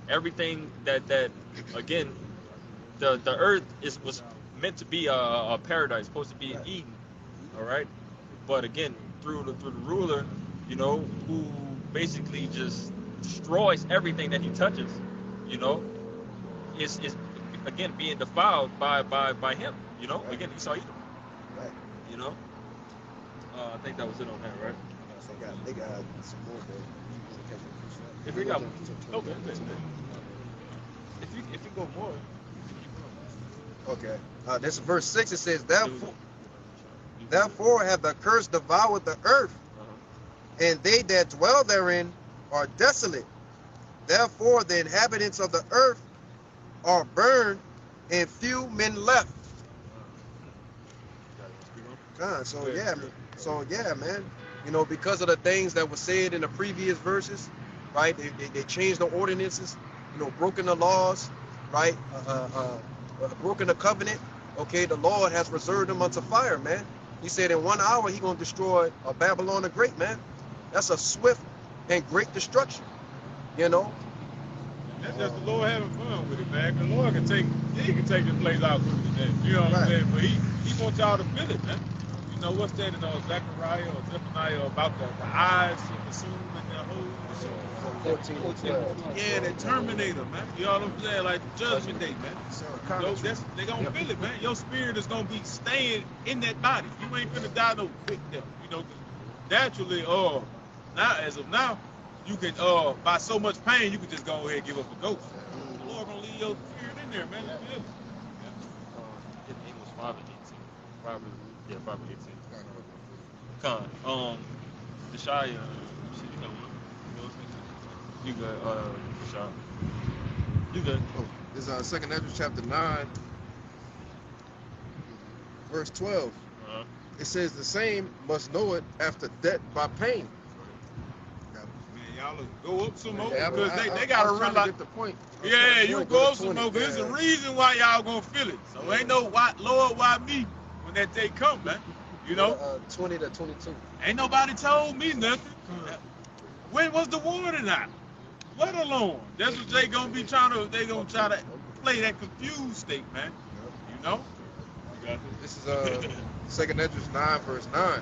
everything that again, the earth was meant to be a paradise, supposed to be an Eden. All right, but again through the ruler, you know, who basically just destroys everything that he touches. You know, is again being defiled by him. You know, again Esau Edom. You know, I think that was it on that, right? They got some more. If we got okay, if can go more. Okay. This is verse 6. It says, Therefore have the curse devoured the earth, and they that dwell therein are desolate. Therefore the inhabitants of the earth are burned, and few men left. So yeah, man. You know, because of the things that were said in the previous verses, right? They changed the ordinances, you know, broken the laws, right? Broken the covenant. Okay, the Lord has reserved them unto fire, man. He said in 1 hour he gonna destroy Babylon the Great, man. That's a swift and great destruction, you know. That's just the Lord having fun with it, man. The Lord can take this place out quicker than that. You know what I'm saying? But he wants y'all to feel it, man. You know what's that in Zechariah or Zephaniah about the eyes of the soul and the whole. 14. Yeah, the Terminator, man. You know what I'm saying? Like the Judgment Day, man. Yo, they gonna feel it, man. Your spirit is gonna be staying in that body. You ain't gonna die no quick death. You know, naturally, now as of now, you can by so much pain, you can just go ahead and give up a ghost. The Lord gonna leave your spirit in there, man. You feel it? Amos 5 and 18. Probably 18. Con. Deshaya, you good, Deshaya. You good. Oh, this is 2 Ezra chapter 9, verse 12. It says the same must know it after death by pain. Man, y'all go up some more Yeah, because they I gotta was trying to realize. get the point. Yeah, you go up some more because Yeah. there's a reason why y'all gonna feel it. So ain't no why, Lord, why me when that day come, man. You know? 20 to 22. Ain't nobody told me nothing. When was the warning out? Let alone. That's what they gonna try to play that confused state, man. You know? This is 2 Ezra 9, verse 9.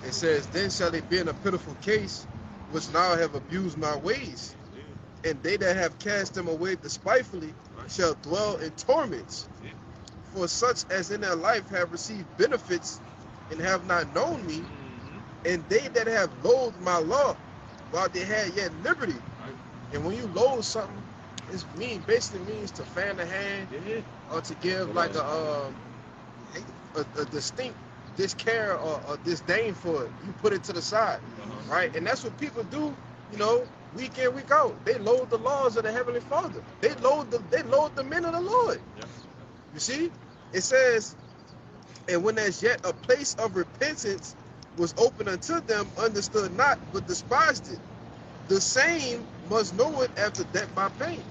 It says, Then shall they be in a pitiful case, which now have abused my ways. And they that have cast them away despitefully shall dwell in torments. For such as in their life have received benefits and have not known me, and they that have loathed my law while they had yet liberty. And when you loathe something, basically means to fan the hand or to give like a distinct discare or disdain for it. You put it to the side, right? And that's what people do, you know, week in, week out. They loathe the laws of the Heavenly Father. They loathe the men of the Lord. You see? It says, and when there's yet a place of repentance was open unto them, understood not, but despised it. The same must know it after death by pain.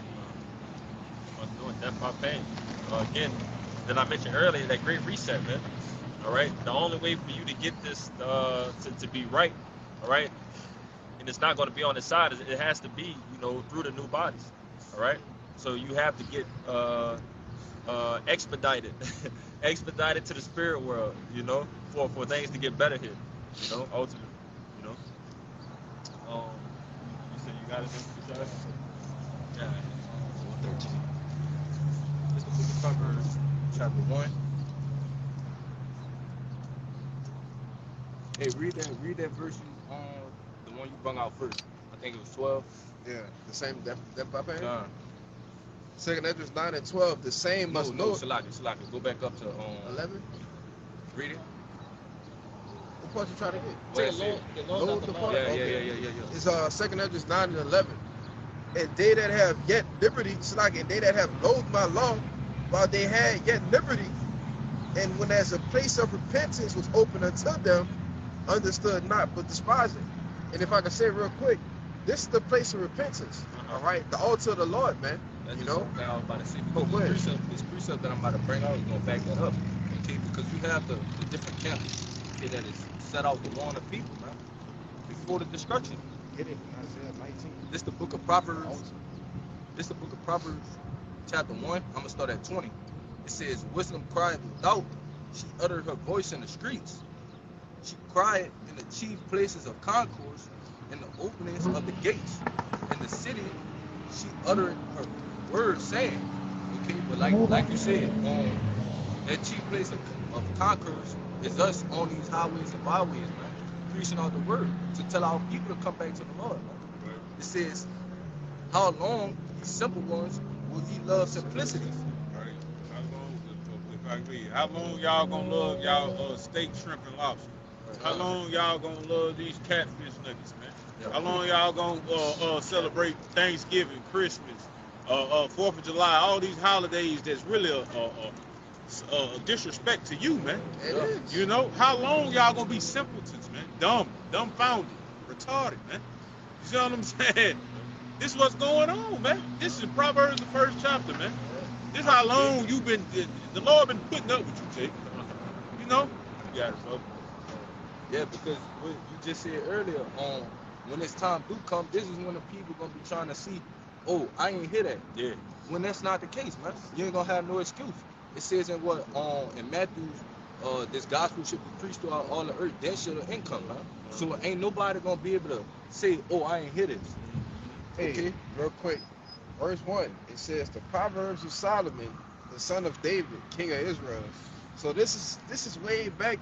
Must know it death by pain. Again, that I mentioned earlier, that great reset, man. All right? The only way for you to get this to be right, all right? And it's not going to be on the side. It has to be, you know, through the new bodies, all right? So you have to get expedited to the spirit world, you know, for things to get better here, you know, ultimately, you know. You said you got it, Mr. Yeah. 13. This is the book of Proverbs, chapter 1. Hey, read that verse the one you brought out first. I think it was 12. Yeah, the same death by pain. Nah. 2 Ezra 9 and 12. The same must know it. Salaki. Go back up to 11. Read it. What part you trying to get? Where it said- Load the part? Yeah. It's 2 Ezra 9 and 11. And they that have yet liberty, Salaki, and they that have loathed my law, while they had yet liberty, and when there's a place of repentance was open unto them, understood not, but despised it. And if I can say real quick, this is the place of repentance, all right? The altar of the Lord, man. That's You just know? something I was about to say. Oh, go ahead. This precept that I'm about to bring out is going to back that up. Okay, because you have the different camps, okay, that is set out to warn the people, man, before the destruction. Get it? Isaiah 19. This the book of Proverbs. Chapter 1. I'm going to start at 20. It says, Wisdom cried without. She uttered her voice in the streets. She cried in the chief places of concourse, in the openings of the gates. In the city, she uttered her words, saying, okay, but like you said, that chief place of concourse is us on these highways and byways, man, preaching out the word to tell our people to come back to the Lord, man. It says, how long these simple ones will ye love simplicity? All right. How long, if I agree, how long y'all gonna love y'all steak, shrimp, and lobster? How long y'all gonna love these catfish nuggets, man? How long y'all gonna celebrate Thanksgiving, Christmas, 4th of July, all these holidays that's really a disrespect to you, man? It is. You know, how long y'all gonna be simpletons, man? Dumbfounded, retarded, man. You see what I'm saying? This is what's going on, man. This is Proverbs, the 1st chapter, man. This is how long you've been, the Lord been putting up with you, Jake. You know? You got it, bro. Yeah, because what you just said earlier, when this time do come, this is when the people gonna be trying to see, oh, I ain't hear that. Yeah. When that's not the case, man. You ain't gonna have no excuse. It says in in Matthew, this gospel should be preached throughout all the earth. Then shall the income, man. So ain't nobody gonna be able to say, oh, I ain't hear this. Hey, Okay. real quick. Verse 1, it says the Proverbs of Solomon, the son of David, king of Israel. So this is way back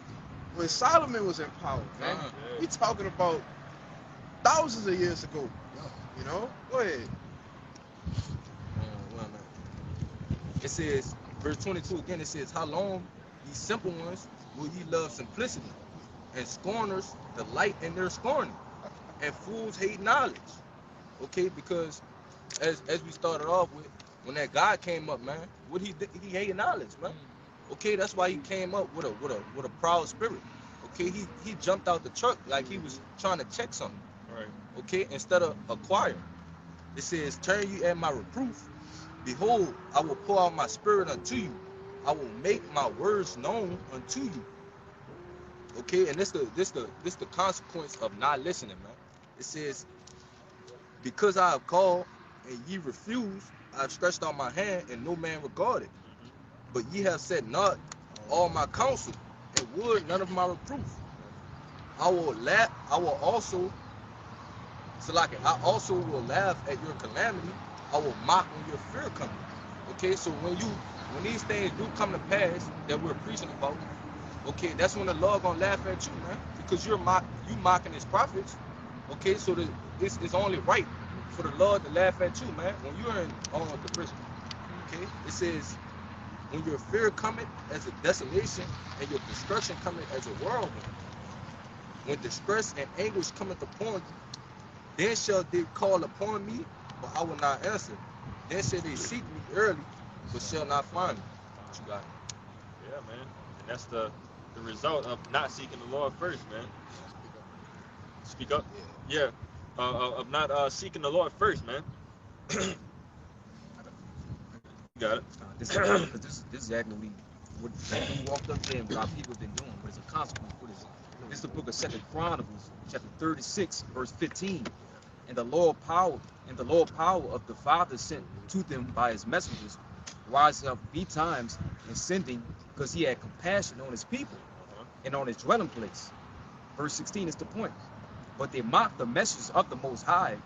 when Solomon was in power, man. We talking about thousands of years ago. You know? Go ahead. It says, verse 22 again, it says, how long, ye simple ones, will ye love simplicity? And scorners delight in their scorning. And fools hate knowledge. Okay, because as we started off with, when that God came up, man, what he hated knowledge, man. Okay, that's why he came up with a proud spirit. Okay, he jumped out the truck like he was trying to check something. Right. Okay, instead of acquire. It says, turn you at my reproof. Behold, I will pour out my spirit unto you. I will make my words known unto you. Okay, and this the consequence of not listening, man. It says, because I have called and ye refuse, I have stretched out my hand and no man regarded. But ye have said not all my counsel, and would none of my reproof. I will also will laugh at your calamity. I will mock when your fear coming. Okay, so when these things do come to pass that we're preaching about, okay, that's when the Lord gonna laugh at you, man, because you mocking his prophets. Okay, so it's only right for the Lord to laugh at you, man, when you're in the prison. Okay, it says, when your fear cometh as a desolation and your destruction cometh as a whirlwind, when distress and anguish cometh upon you, then shall they call upon me, but I will not answer. Then shall they seek me early, but shall not find me. What you got? Yeah, man. And that's the result of not seeking the Lord first, man. Speak up. Yeah. Of not seeking the Lord first, man. You got it. This is exactly what we walked up there and what our people have been doing, but it's a consequence. What is it? This is the book of 2 Chronicles, chapter 36, verse 15. And the Lord power of the Father sent to them by his messengers, rise up betimes and sending, because he had compassion on his people and on his dwelling place. Verse 16 is the point. But they mocked the messengers of the Most High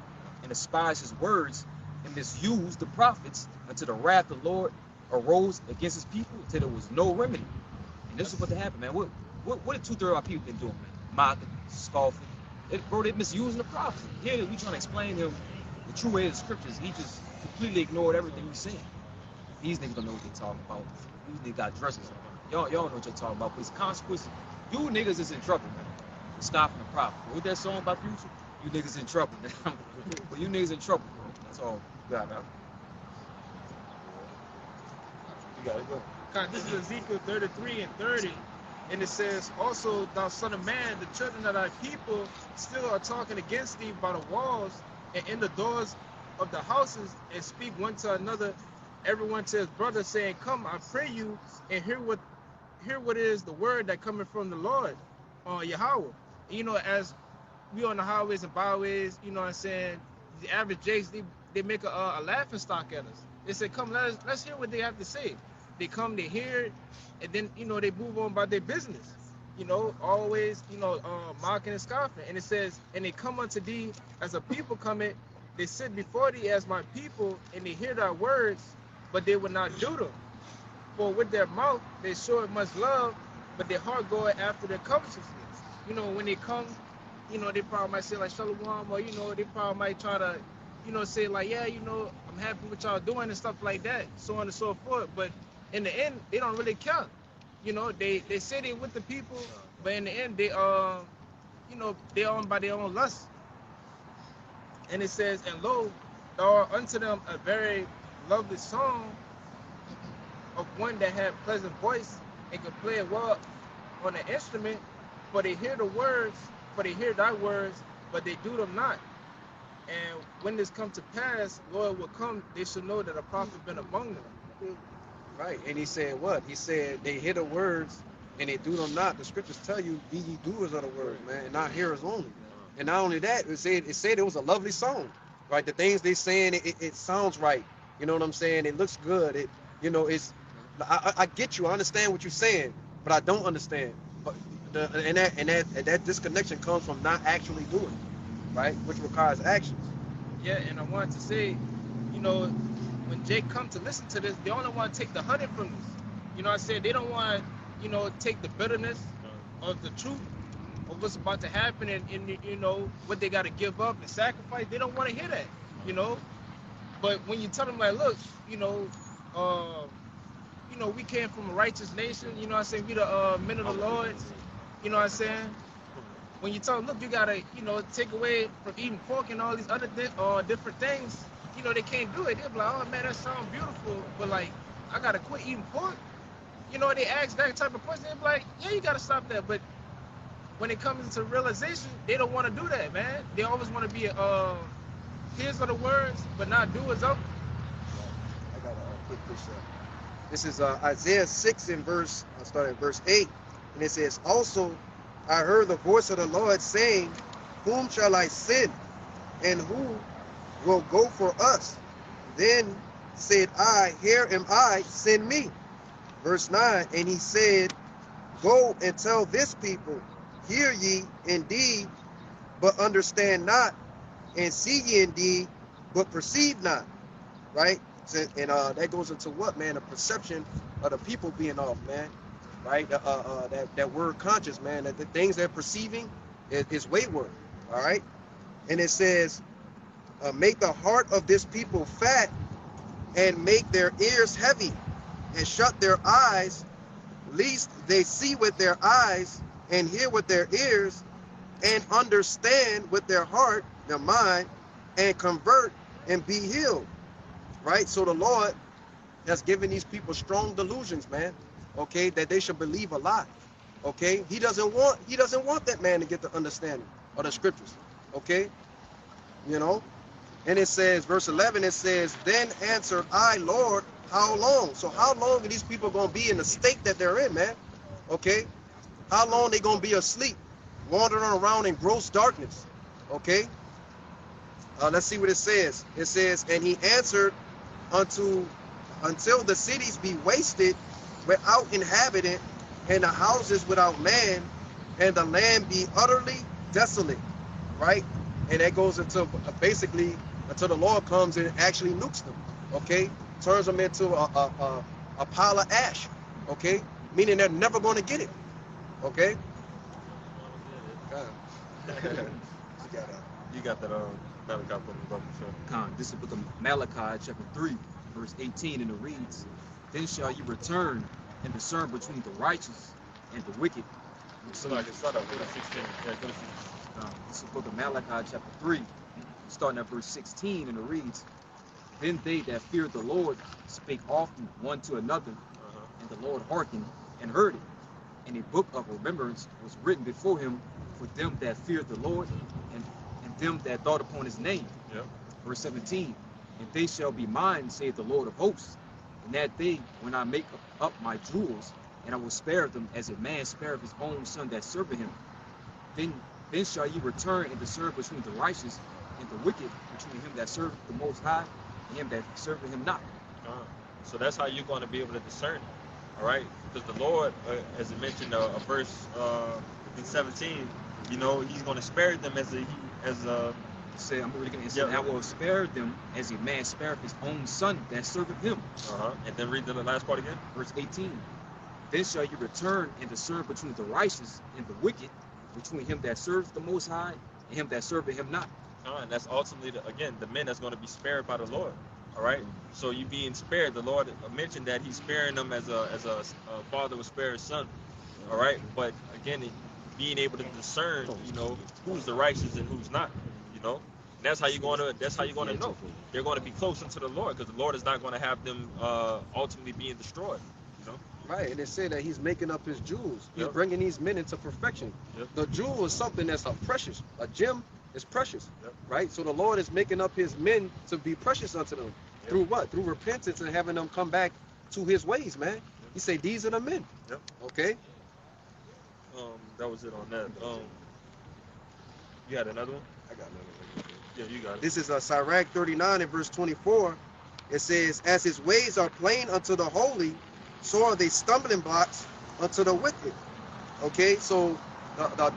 and despised his words and misused the prophets until the wrath of the Lord arose against his people until there was no remedy. And this is what happened, man. What did 2/3 of our people been doing, man? Mocking, scoffing. They're misusing the prophets. Here we trying to explain to him the true way of the scriptures. He just completely ignored everything we saying. These niggas don't know what they talking about. These niggas got dresses on. Y'all know what you're talking about. But it's consequences. You niggas is in trouble, man. Stopping the prophet. What that song about Future? You niggas in trouble, man. But you niggas in trouble, bro. That's all you got, man. You got it. Go. This is Ezekiel 33 and 30. And it says, also, thou son of man, the children of thy people still are talking against thee by the walls and in the doors of the houses, and speak one to another, everyone to his brother, saying, come, I pray you, and hear what is the word that cometh from the Lord, Yahweh. You know, as we on the highways and byways, you know what I'm saying, the average Jakes, they make a laughing stock at us. They say, come, let's hear what they have to say. They come, they hear it, and then, you know, they move on by their business. You know, always, you know, mocking and scoffing. And it says, and they come unto thee as a people cometh, they sit before thee as my people, and they hear thy words, but they will not do them. For with their mouth they show it much love, but their heart goeth after their covetousness. You know, when they come, you know, they probably might say like Shalom, or, you know, they probably might try to, you know, say like, yeah, you know, I'm happy what y'all doing and stuff like that, so on and so forth. But in the end, they don't really care. You know, they say they with the people, but in the end, they you know, they owned by their own lust. And it says, and lo, there are unto them a very lovely song of one that had pleasant voice and could play it well on an instrument, for they hear the words, for they hear thy words, but they do them not. And when this come to pass, Lord will come, they should know that a prophet been among them. Right. And he said what? He said they hear the words and they do them not. The scriptures tell you, be ye doers of the word, man, and not hearers only. And not only that, it said it was a lovely song, right? The things they saying, it sounds right. You know what I'm saying? It looks good. It, you know, it's, I get you. I understand what you're saying, but I don't understand. But that disconnection comes from not actually doing, right? Which requires actions. Yeah, and I wanted to say, you know, when Jake come to listen to this, they only want to take the honey from this. You know what I said? They don't want, you know, take the bitterness of the truth of what's about to happen and you know, what they got to give up and sacrifice. They don't want to hear that, you know? But when you tell them, like, look, you know, we came from a righteous nation, you know what I'm saying? We the men of the Lord, you know what I'm saying? When you tell them, look, you got to, you know, take away from eating pork and all these other different things, you know, they can't do it. They'll be like, oh, man, that sounds beautiful, but, like, I got to quit eating pork? You know, they ask that type of question, they'll be like, yeah, you got to stop that. But when it comes into realization, they don't want to do that, man. They always want to be hearers of the words, but not doers of them. I got to put this up. This is Isaiah 6 and verse, I'll start at verse 8. And it says, also, I heard the voice of the Lord saying, whom shall I send? And who will go for us? Then said I, here am I, send me. Verse 9, and he said, go and tell this people, hear ye indeed, but understand not, and see ye indeed, but perceive not. Right? And that goes into what, man? The perception of the people being off, man. Right? That word conscious, man. That the things they're perceiving is wayward. All right? And it says, make the heart of this people fat, and make their ears heavy, and shut their eyes, lest they see with their eyes, and hear with their ears, and understand with their heart, their mind, and convert and be healed. Right? So the Lord has given these people strong delusions, man. Okay, that they should believe a lie. Okay, he doesn't want that man to get the understanding of the scriptures. Okay, you know. And it says, verse 11, it says, then answered I, Lord, how long? So how long are these people going to be in the state that they're in, man? Okay, how long they going to be asleep, wandering around in gross darkness? Okay, let's see what it says. It says, and he answered until the cities be wasted without inhabitant, and the houses without man, and the land be utterly desolate. Right? And that goes into basically until the Lord comes and actually nukes them. Okay? Turns them into a pile of ash. Okay? Meaning they're never going to get it. Okay? You got that Malachi from the book, sure. Con, this is the book of Malachi, chapter 3, verse 18, and it reads, then shall you return and discern between the righteous and the wicked. So I can start up with 16. Yeah, go to 16. This is the book of Malachi, chapter 3, starting at verse 16, and it reads, then they that feared the Lord spake often one to another, and the Lord hearkened and heard it. And a book of remembrance was written before him for them that feared the Lord, and them that thought upon his name. Yep. Verse 17, and they shall be mine, saith the Lord of hosts, in that day when I make up my jewels, and I will spare them as a man spareth his own son that serveth him. Then shall ye return and discern between the righteous and the wicked, between him that serveth the Most High and him that serveth him not. So that's how you're going to be able to discern it. All right? Because the Lord, as it mentioned, a verse in 17, you know, he's going to spare them say, I'm reading it. I will spare them as a man spareth his own son that serveth him. And then read the last part again. Verse 18. Then shall you return and discern between the righteous and the wicked, between him that serves the Most High and him that serveth him not. And that's ultimately, again, the men that's going to be spared by the Lord. All right. So you being spared. The Lord mentioned that He's sparing them as a father would spare his son. All right. But again, being able to discern, who's the righteous and who's not. And that's how you're going to know. They're going to be close unto the Lord, because the Lord is not going to have them ultimately being destroyed. Right, and it said that he's making up his jewels. He's Yep. bringing these men into perfection. Yep. The jewel is something that's precious. A gem is precious, Yep. right? So the Lord is making up his men to be precious unto them. Yep. Through what? Through repentance and having them come back to his ways, man. He said, these are the men. Yep. Okay? That was it on that. You had another one? I got another one. Yeah, you got it. This is Sirach 39 and verse 24. It says, as his ways are plain unto the holy, so are they stumbling blocks unto the wicked. Okay, so the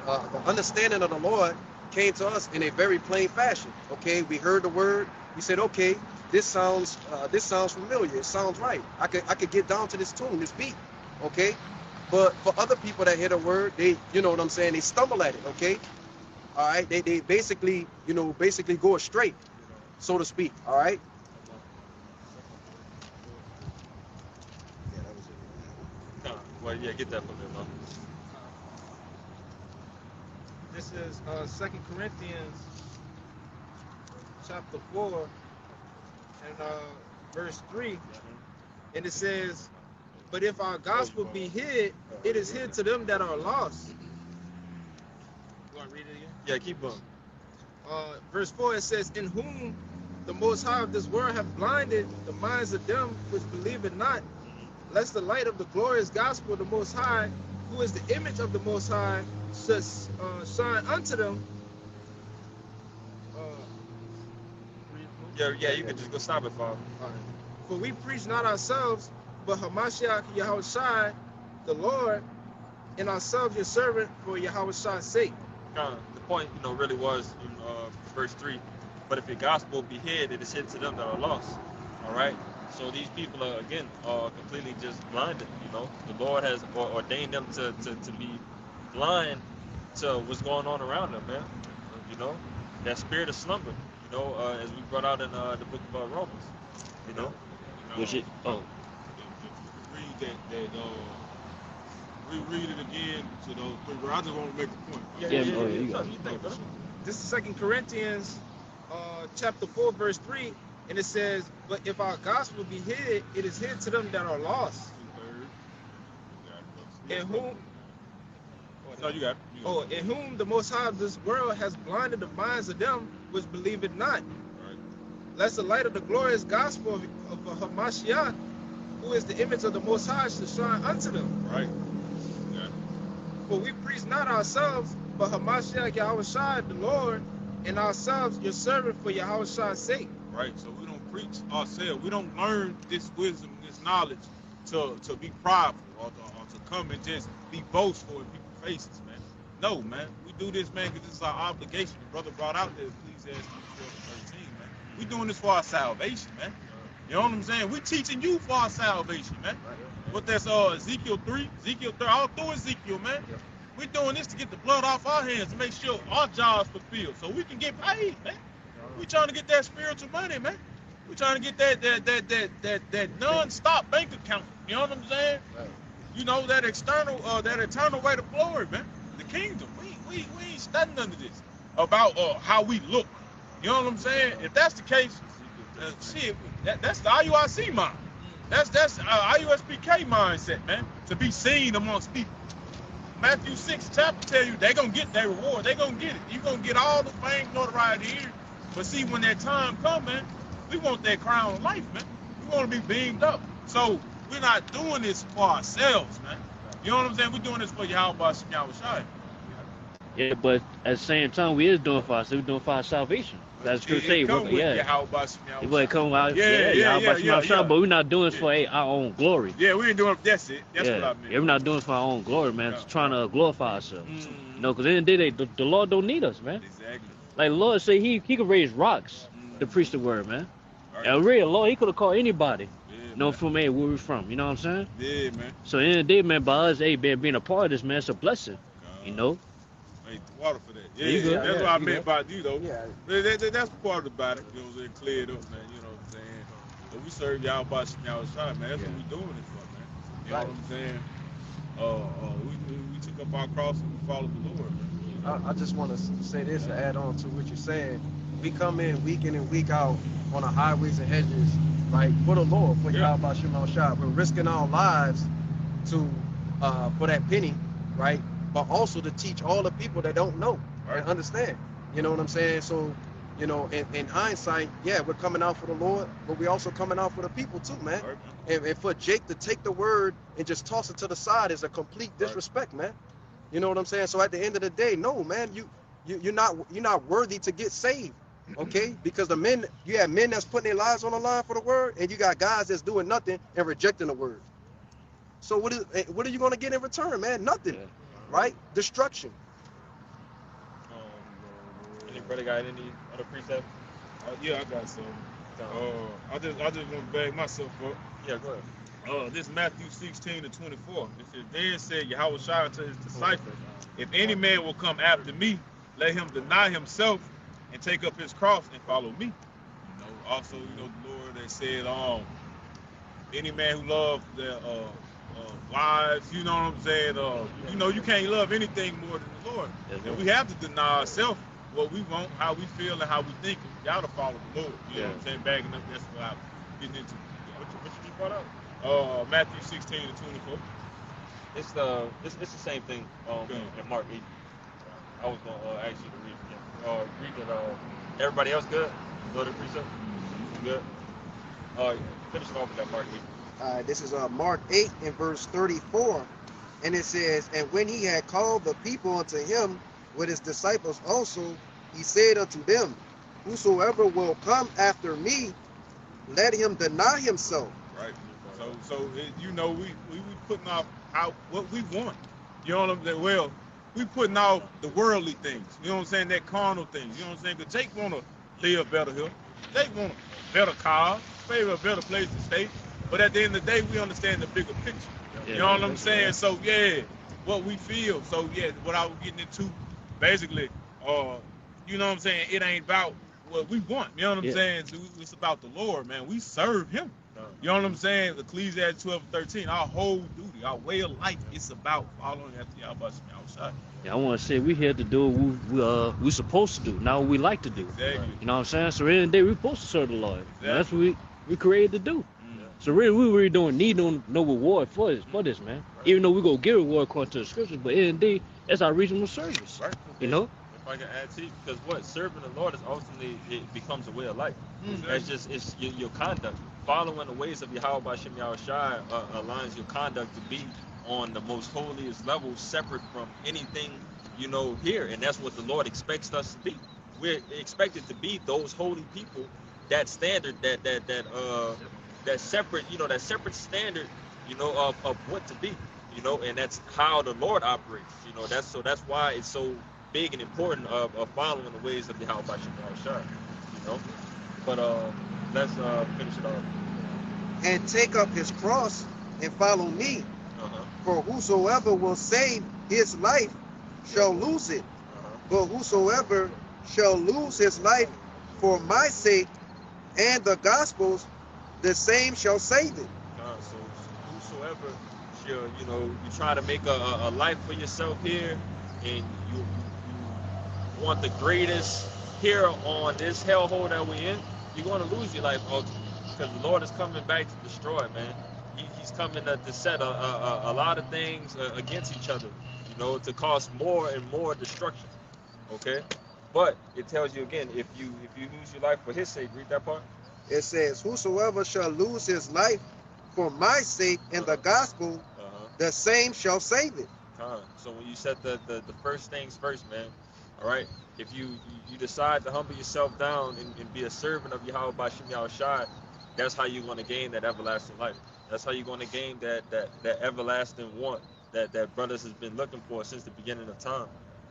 understanding of the Lord came to us in a very plain fashion. Okay, we heard the word. We said, okay, this sounds familiar. It sounds right. I could get down to this tune, this beat. Okay, but for other people that hear the word, they, you know what I'm saying, they stumble at it. Okay, all right, they basically go astray, so to speak. All right. Well, yeah, get that from them, man. This is 2 Corinthians chapter 4 and verse 3. And it says, but if our gospel be hid, it is hid to them that are lost. You want to read it again? Yeah, keep going. Verse 4, it says, in whom the Most High of this world have blinded the minds of them which believe it not, lest the light of the glorious gospel of the Most High, who is the image of the Most High, should shine unto them. Yeah, you can just go stop it, Father. For we preach not ourselves, but Hamashiach Yahushai, the Lord, and ourselves your servant for Yahushua's sake. The point, really was in verse 3. But if your gospel be hid, it is hid to them that are lost. All right. So these people are, again, completely just blinded. The Lord has ordained them to be blind to what's going on around them, man. That spirit of slumber. As we brought out in the book of Romans. Which it, Read reread it again to those people. I just want to make a point. you got it. This is 2 Corinthians chapter 4, verse 3, and it says, but if our gospel be hid, it is hid to them that are lost. In whom No, you got it. in whom the Most High of this world has blinded the minds of them which believe it not. Right. Lest the light of the glorious gospel of Hamashiach, who is the image of the Most High, should shine unto them. Right. Yeah. For we preach not ourselves, but Hamashiach Yahushua, the Lord, and ourselves your servant for Yahushua's sake. Right. So we don't preach ourselves. We don't learn this wisdom, this knowledge to be prideful or to come and just be boastful in people's faces, man. No, man. We do this, man, because it's our obligation. The brother brought out the Ecclesiastes 12:13, man. We doing this for our salvation, man. You know what I'm saying? We teaching you for our salvation, man. What that's Ezekiel 3, all through Ezekiel, man. We're doing this to get the blood off our hands, to make sure our job's fulfilled, so we can get paid, man. We trying to get that spiritual money, man. We trying to get that non-stop bank account. You know what I'm saying? That eternal way to glory, man. The kingdom. We ain't studying none of this about how we look. You know what I'm saying? If that's the case, shit, that's the IUIC mind. That's IUSPK mindset, man. To be seen amongst people. Matthew 6 chapter tell you they gonna get their reward. They gonna get it. You gonna get all the fame, notoriety here. But see, when that time come, man, we want that crown of life, man. We want to be beamed up. So we're not doing this for ourselves, man. You know what I'm saying? We're doing this for Yahweh Shai. Yeah, but at the same time, we is doing for ourselves. We're doing for our salvation. That's true. Say, yeah. It come out. But we're not doing it for our own glory. Yeah, we ain't doing it. That's it. That's what I mean. Yeah, we're not doing it for our own glory, man. Just trying to glorify ourselves. Because in the end of the day, the Lord don't need us, man. Exactly. Like the Lord said, he could raise rocks to preach the word, man. Right. And really, Lord, he could have called anybody. From where we're from. You know what I'm saying? Yeah, man. So in the end of the day, man, by us, being a part of this, man, it's a blessing. Ain't the water for that. Yeah, that's what I meant by you, though. Yeah. That's part of the body. Cleared up, man. You know what I'm saying? So we serve y'all by y'all shot, man. That's what we doing it for, man. You know what I'm saying? We took up our cross and we followed the Lord, man. I just want to say this to add on to what you're saying. We come in week and week out on the highways and hedges, right, for the Lord, for Yahweh Shema Shah. We're risking our lives to for that penny, right? But also to teach all the people that don't know and understand. You know what I'm saying? So, you know, in hindsight, yeah, we're coming out for the Lord, but we're also coming out for the people too, man. And for Jake to take the word and just toss it to the side is a complete disrespect, man. You know what I'm saying? So at the end of the day, no, man, you're not worthy to get saved, okay? Because you have men that's putting their lives on the line for the word, and you got guys that's doing nothing and rejecting the word. So what are you gonna get in return, man? Nothing, right? Destruction. Any brother got any other precepts? Yeah, I got some. I just want to bag myself up. Yeah, go ahead. This Matthew 16 to 24. It says, then said Yahweh Shai to his disciples, if any man will come after me, let him deny himself and take up his cross and follow me. You know, also, you know, the Lord that said, any man who loves their wives, you know what I'm saying? You know, you can't love anything more than the Lord. And we have to deny ourselves what we want, how we feel, and how we think. Y'all to follow the Lord. You know what I'm saying? Bagging up, that's what I'm getting into. What you just brought up? Matthew 16 to 24. It's the same thing in Mark 8. I was gonna ask you to read again. Read it. Everybody else good? Go to the precept. Good. Finish it off with that Mark 8. This is Mark 8 and verse 34, and it says, and when he had called the people unto him with his disciples also, he said unto them, whosoever will come after me, let him deny himself. Right. So you know, we putting off what we want. You know what I'm saying? Well, we putting off the worldly things. You know what I'm saying? That carnal things. You know what I'm saying? Because Jake want to live better here. Jake want a better car, maybe a better place to stay. But at the end of the day, we understand the bigger picture. You know what I'm saying? So yeah, what we feel. So yeah, what I was getting into, basically, you know what I'm saying? It ain't about what we want. You know what I'm saying? So it's about the Lord, man. We serve Him. You know what I'm saying? Ecclesiastes 12:13. Our whole duty, our way of life, is about following after Yahweh outside. Yeah, I want to say we here to do what we supposed to do, not what we like to do. Exactly. You know what I'm saying? So at the end of the day, we're supposed to serve the Lord. Exactly. That's what we created to do. So really, we really don't need no reward for this, man. Right. Even though we go get reward according to the scriptures, but at the end of the day, that's our reasonable service. Right. You know? If I can add to you, because what serving the Lord is ultimately, it becomes a way of life. It's your conduct. Following the ways of Yahweh Hashem Yahushai aligns your conduct to be on the most holiest level, separate from anything, you know, here. And that's what the Lord expects us to be. We're expected to be those holy people, that standard, that separate, you know, that separate standard, you know, of what to be, you know, and that's how the Lord operates, you know. That's why it's so big and important of following the ways of the Yahweh Shai, you know. But let's finish it off. And take up his cross and follow me. For whosoever will save his life shall lose it. But whosoever shall lose his life for my sake and the gospel's, the same shall save it. So whosoever shall, you know, you try to make a life for yourself here, and you want the greatest here on this hellhole that we're in, you're going to lose your life ultimately, because the Lord is coming back to destroy, man. He's coming to set a lot of things against each other, you know, to cause more and more destruction. Okay, but it tells you again, if you lose your life for His sake, read that part. It says, whosoever shall lose his life for my sake and the gospel, the same shall save it. So when you set the first things first, man, all right, if you decide to humble yourself down and be a servant of Yahweh Bashim Yahushai, that's how you're going to gain that everlasting life. That's how you're going to gain that everlasting want that brothers has been looking for since the beginning of time.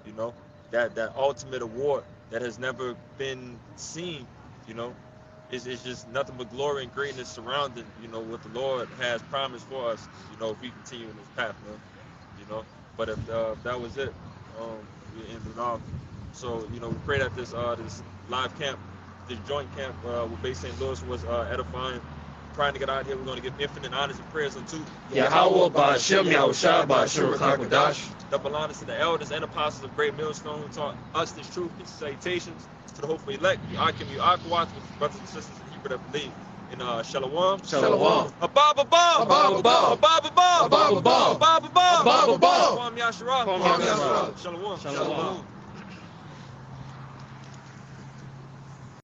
You know, that ultimate award that has never been seen, you know. It's just nothing but glory and greatness surrounding, you know, what the Lord has promised for us, you know, if we continue in this path, man, you know. But if that was it, we ended off. So, you know, we pray that this live camp, this joint camp with Base St. Louis was edifying. trying to get out here. We're going to give infinite honors and prayers unto Yahweh Ba'Shem Yahushua Ba'Shem Rakakwadash. double honors to the elders and apostles of Great Millstone who taught us this truth. These salutations to the hopeful elect. Yu'akim Yu'akwat, with brothers and sisters in Hebrew that believe in Shalom. Shalom. Abab Abab. Abab Abab. Abab Abab. Abab Abab. Abab Abab. Abab Abab. Kwam Yashara. Kwam Yashara. Shalom. Shalom.